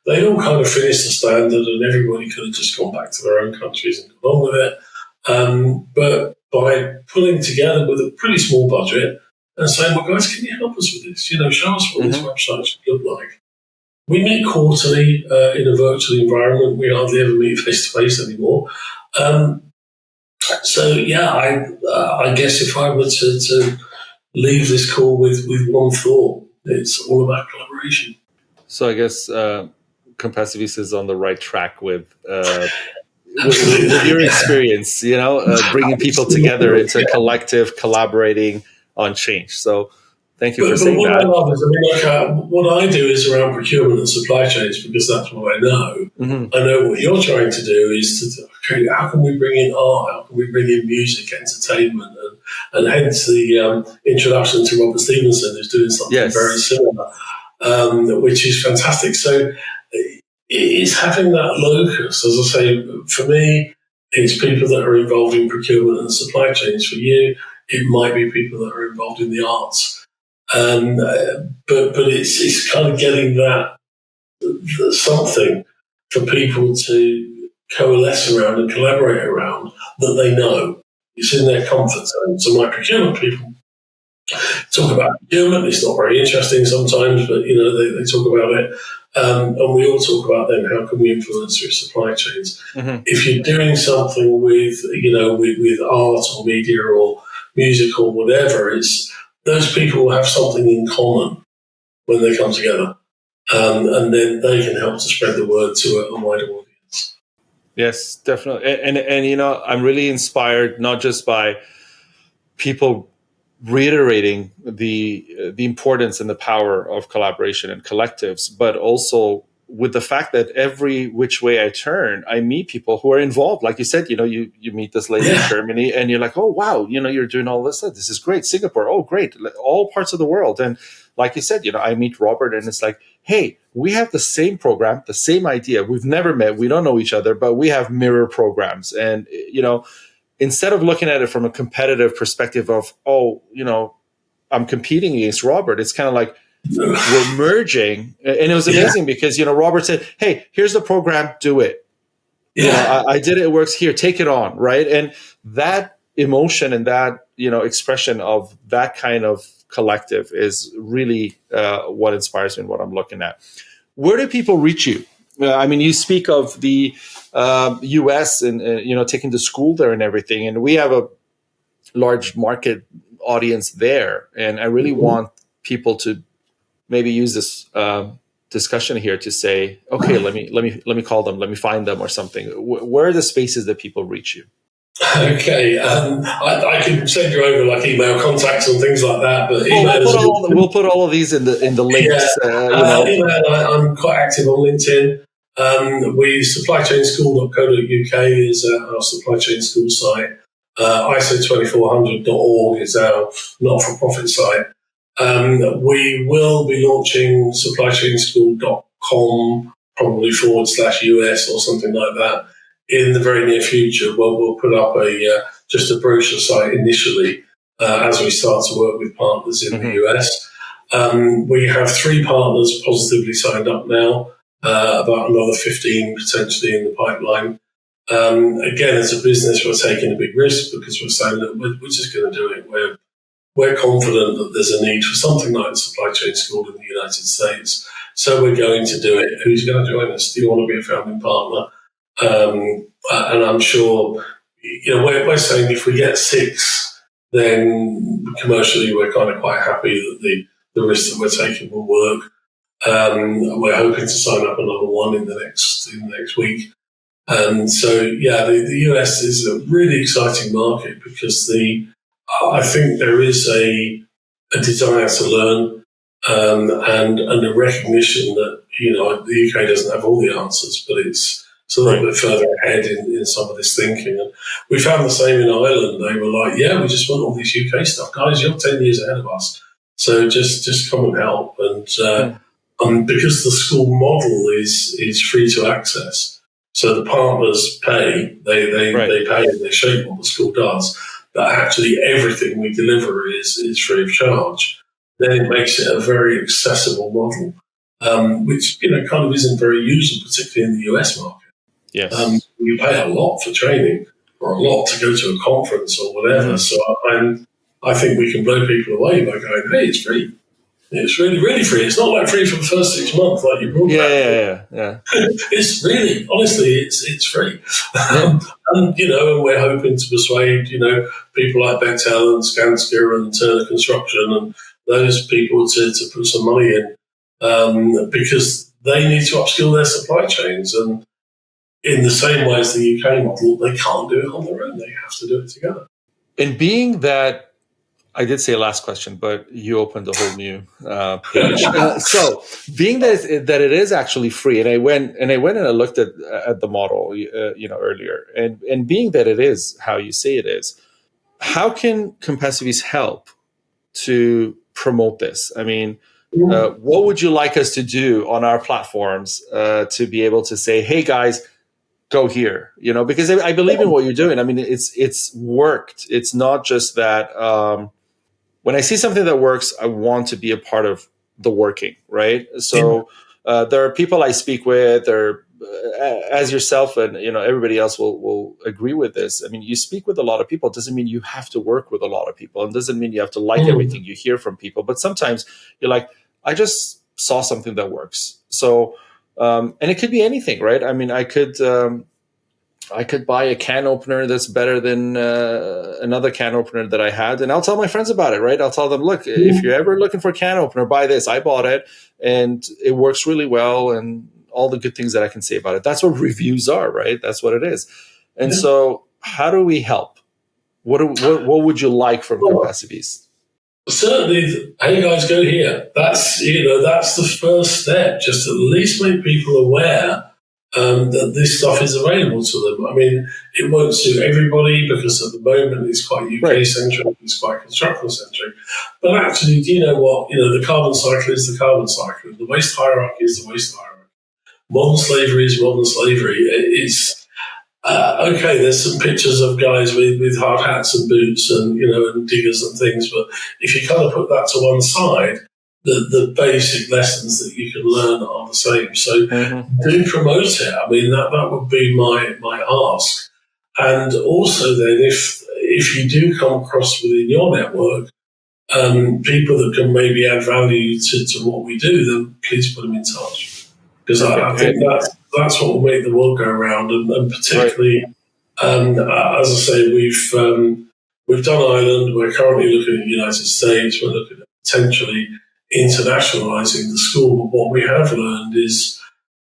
They all kind of finished the standard, and everybody could have just gone back to their own countries and gone on with it. But by pulling together with a pretty small budget and saying, well, guys, can you help us with this? Show us what this website should look like. We meet quarterly in a virtual environment. We hardly ever meet face-to-face anymore. I guess if I were to leave this call with one thought, it's all about collaboration. So I guess Compassiviste is on the right track with your experience, bringing people together into collective collaborating on change. So thank you for saying what that. I love is, what I do is around procurement and supply chains, because that's what I know. I know what you're trying to do is how can we bring in art? How can we bring in music, entertainment, and hence the introduction to Robert Stevenson, who's doing something very similar, which is fantastic. So it's having that locus. As I say, for me, it's people that are involved in procurement and supply chains. For you, it might be people that are involved in the arts. But it's kind of getting that something for people to coalesce around and collaborate around that they know. It's in their comfort zone. So my procurement people talk about procurement. It's not very interesting sometimes, but they talk about it, and we all talk about then how can we influence through supply chains. If you're doing something with with art or media or music or whatever, it's those people will have something in common when they come together, and then they can help to spread the word to a wider audience. Yes, definitely. And I'm really inspired not just by people reiterating the importance and the power of collaboration and collectives, but also with the fact that every which way I turn, I meet people who are involved. Like you said, you meet this lady in Germany and you're like, oh, wow, you're doing all this stuff. This is great. Singapore. Oh, great. All parts of the world. And like you said, I meet Robert and it's like, hey, we have the same program, the same idea. We've never met. We don't know each other, but we have mirror programs. And, instead of looking at it from a competitive perspective of, I'm competing against Robert, it's kind of like, we're merging. And it was amazing because, Robert said, hey, here's the program, do it. I did it, it works here, take it on, right? And that emotion and that, expression of that kind of collective is really what inspires me and what I'm looking at. Where do people reach you? You speak of the U.S. and, taking the school there and everything. And we have a large market audience there. And I really want people to maybe use this discussion here to say, okay, let me call them, let me find them or something. Where are the spaces that people reach you? Okay, I can send you over like email contacts and things like that. But we'll put all of these in the links. Email, I'm quite active on LinkedIn. Supplychainschool.co.uk is our supply chain school site. ISO2400.org is our not-for-profit site. We will be launching supplychainschool.com, probably /US or something like that, in the very near future. We'll put up just a brochure site initially as we start to work with partners in the US. We have 3 partners positively signed up now, about another 15 potentially in the pipeline. Again, as a business, we're taking a big risk because we're saying that we're just going to do it. We're confident that there's a need for something like the supply chain school in the United States. So we're going to do it. Who's going to join us? Do you want to be a founding partner? And I'm sure, we're saying if we get 6, then commercially we're kind of quite happy that the risk that we're taking will work. We're hoping to sign up another one in the next week. And so, the US is a really exciting market because I think there is a desire to learn and a recognition that, the UK doesn't have all the answers, but it's a little bit further ahead in some of this thinking. And we found the same in Ireland. They were like, we just want all this UK stuff. Guys, you're 10 years ahead of us. So just come and help. And because the school model is free to access, so the partners pay, they pay and they shape what the school does, but actually everything we deliver is free of charge. Then it makes it a very accessible model, which kind of isn't very useful, particularly in the US market. Yes. You pay a lot for training or a lot to go to a conference or whatever. So I'm I think we can blow people away by going, hey, it's free. It's really, really free. It's not like free for the first 6 months like you brought back. Yeah. It's really, honestly, it's free. Yeah. And we're hoping to persuade, people like Bechtel and Skanska and Turner Construction and those people to put some money in because they need to upskill their supply chains. And in the same way as the UK model, they can't do it on their own. They have to do it together. And being that, I did say last question, but you opened a whole new page. So, being that it is actually free, and I went and I looked at the model, earlier, and being that it is how you say it is, how can Compassiviste help to promote this? I mean, what would you like us to do on our platforms to be able to say, hey guys, go here? Because I believe in what you're doing. I mean, it's worked. It's not just that. When I see something that works, I want to be a part of the working, right? So there are people I speak with, or as yourself and everybody else will agree with this. I mean, you speak with a lot of people. It doesn't mean you have to work with a lot of people. It doesn't mean you have to like everything you hear from people. But sometimes you're like, I just saw something that works. So, and it could be anything, right? I mean, I could buy a can opener that's better than another can opener that I had, and I'll tell my friends about it, right? I'll tell them, look, if you're ever looking for a can opener, buy this. I bought it, and it works really well, and all the good things that I can say about it. That's what reviews are, right? That's what it is. And so how do we help? What would you like from Compassiviste? Certainly, hey guys, go here. That's the first step. Just at least make people aware that this stuff is available to them. I mean, it won't suit everybody because at the moment it's quite UK-centric, it's quite construction-centric. But actually, do you know what? The carbon cycle is the carbon cycle. The waste hierarchy is the waste hierarchy. Modern slavery is modern slavery. It's okay, there's some pictures of guys with hard hats and boots and, and diggers and things. But if you kind of put that to one side, the basic lessons that you can learn are the same. So do promote it. I mean, that would be my ask. And also then, if you do come across within your network people that can maybe add value to what we do, then please put them in touch. Because I think that's what will make the world go around. And particularly, as I say, we've done Ireland. We're currently looking at the United States. We're looking at potentially internationalizing the school. But what we have learned is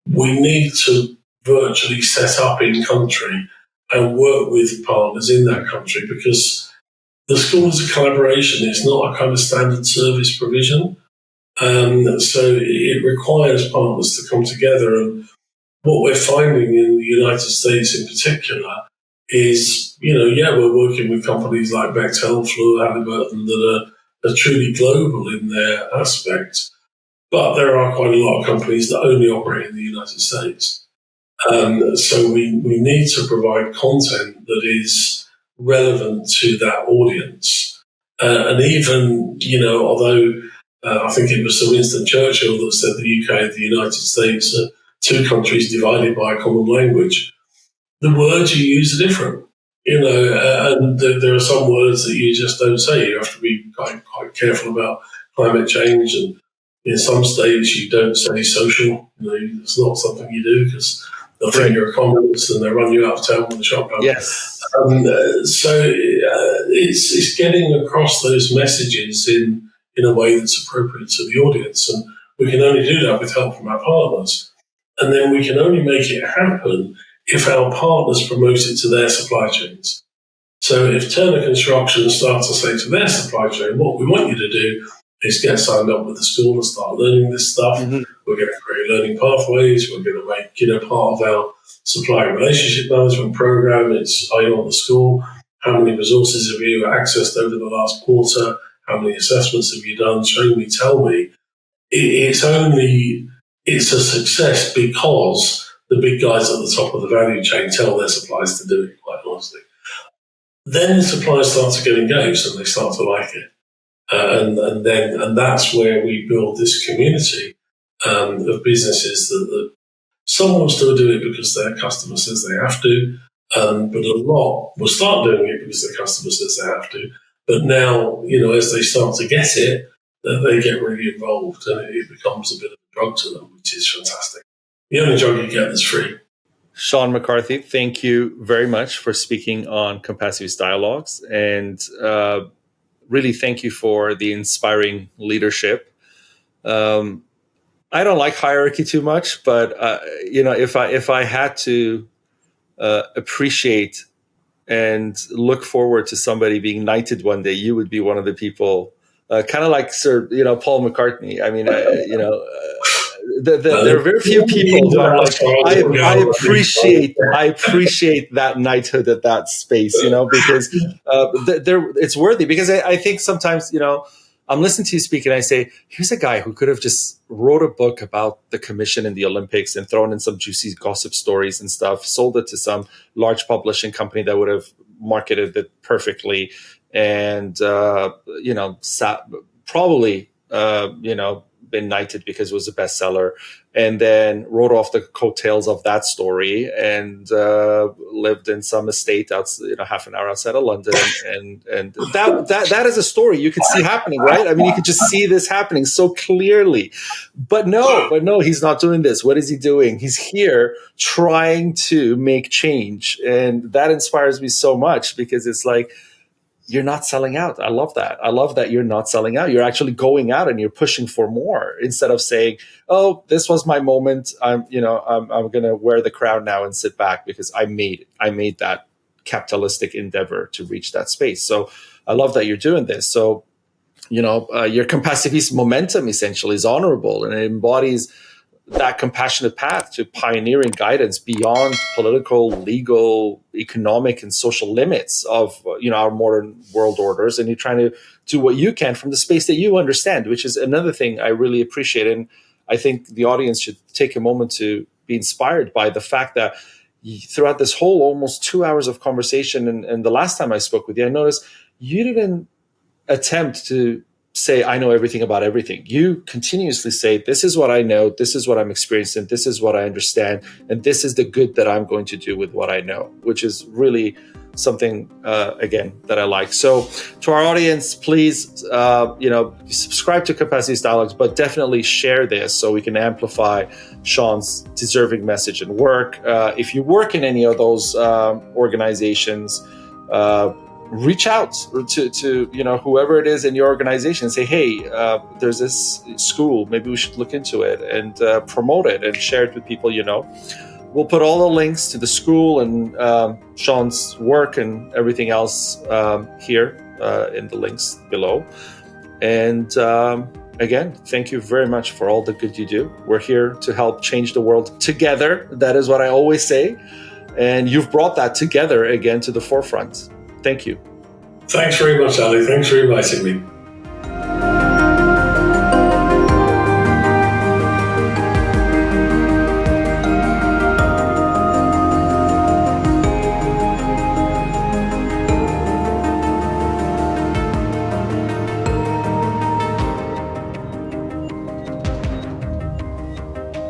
we need to virtually set up in country and work with partners in that country, because the school is a collaboration. It's not a kind of standard service provision. So it requires partners to come together. And what we're finding in the United States in particular is, we're working with companies like Bechtel, Fluor, Halliburton that are truly global in their aspect. But there are quite a lot of companies that only operate in the United States. So we need to provide content that is relevant to that audience. And even, although I think it was Sir Winston Churchill that said the UK and the United States are two countries divided by a common language, the words you use are different. And there are some words that you just don't say. You have to be quite careful about climate change. And in some states, you don't say social. It's not something you do because they'll think you're a communist and they'll run you out of town with a shotgun. Yes. So it's getting across those messages in a way that's appropriate to the audience. And we can only do that with help from our partners. And then we can only make it happen if our partners promote it to their supply chains. So if Turner Construction starts to say to their supply chain, what we want you to do is get signed up with the school and start learning this stuff. Mm-hmm. We're going to create learning pathways. We're going to make, part of our supplier relationship management program. It's, are you on the school? How many resources have you accessed over the last quarter? How many assessments have you done? Show me, tell me. It's a success because the big guys at the top of the value chain tell their suppliers to do it, quite honestly. Then the suppliers start to get engaged and they start to like it. And that's where we build this community of businesses that some will still do it because their customer says they have to, but a lot will start doing it because their customer says they have to. But now, as they start to get it, they get really involved, and it becomes a bit of a drug to them, which is fantastic. The only drug you get is free. Shaun McCarthy, thank you very much for speaking on Compassiviste Dialogues, and really thank you for the inspiring leadership. I don't like hierarchy too much, but if I had to appreciate and look forward to somebody being knighted one day, you would be one of the people, kind of like Sir, Paul McCartney. I mean, there are very few people who I'm like, I appreciate that knighthood at that space, because it's worthy. Because I think sometimes, I'm listening to you speak and I say, here's a guy who could have just wrote a book about the Commission and the Olympics and thrown in some juicy gossip stories and stuff, sold it to some large publishing company that would have marketed it perfectly, and probably been knighted because it was a bestseller, and then wrote off the coattails of that story and lived in some estate half an hour outside of London, and that is a story you could see happening, right? I mean, you could just see this happening so clearly. But no, he's not doing this. What is he doing? He's here trying to make change, and that inspires me so much, because it's like, you're not selling out. I love that. I love that you're not selling out. You're actually going out and you're pushing for more, instead of saying, "Oh, this was my moment. I'm going to wear the crown now and sit back because I made that capitalistic endeavor to reach that space." So I love that you're doing this. So, your Compassiviste momentum essentially is honorable, and it embodies that compassionate path to pioneering guidance beyond political, legal, economic, and social limits of our modern world orders. And you're trying to do what you can from the space that you understand, which is another thing I really appreciate. And I think the audience should take a moment to be inspired by the fact that throughout this whole almost 2 hours of conversation, and the last time I spoke with you, I noticed you didn't attempt to say, I know everything about everything. You continuously say, this is what I know, this is what I'm experiencing, this is what I understand, and this is the good that I'm going to do with what I know, which is really something, again, that I like. So to our audience, please, subscribe to Compassiviste Dialogues, but definitely share this so we can amplify Shaun's deserving message and work. If you work in any of those organizations, reach out to whoever it is in your organization and say, hey, there's this school, maybe we should look into it, and promote it and share it with people. We'll put all the links to the school and Shaun's work and everything else here in the links below. And again, thank you very much for all the good you do. We're here to help change the world together. That is what I always say. And you've brought that together again to the forefront. Thank you. Thanks very much, Ali. Thanks for inviting me.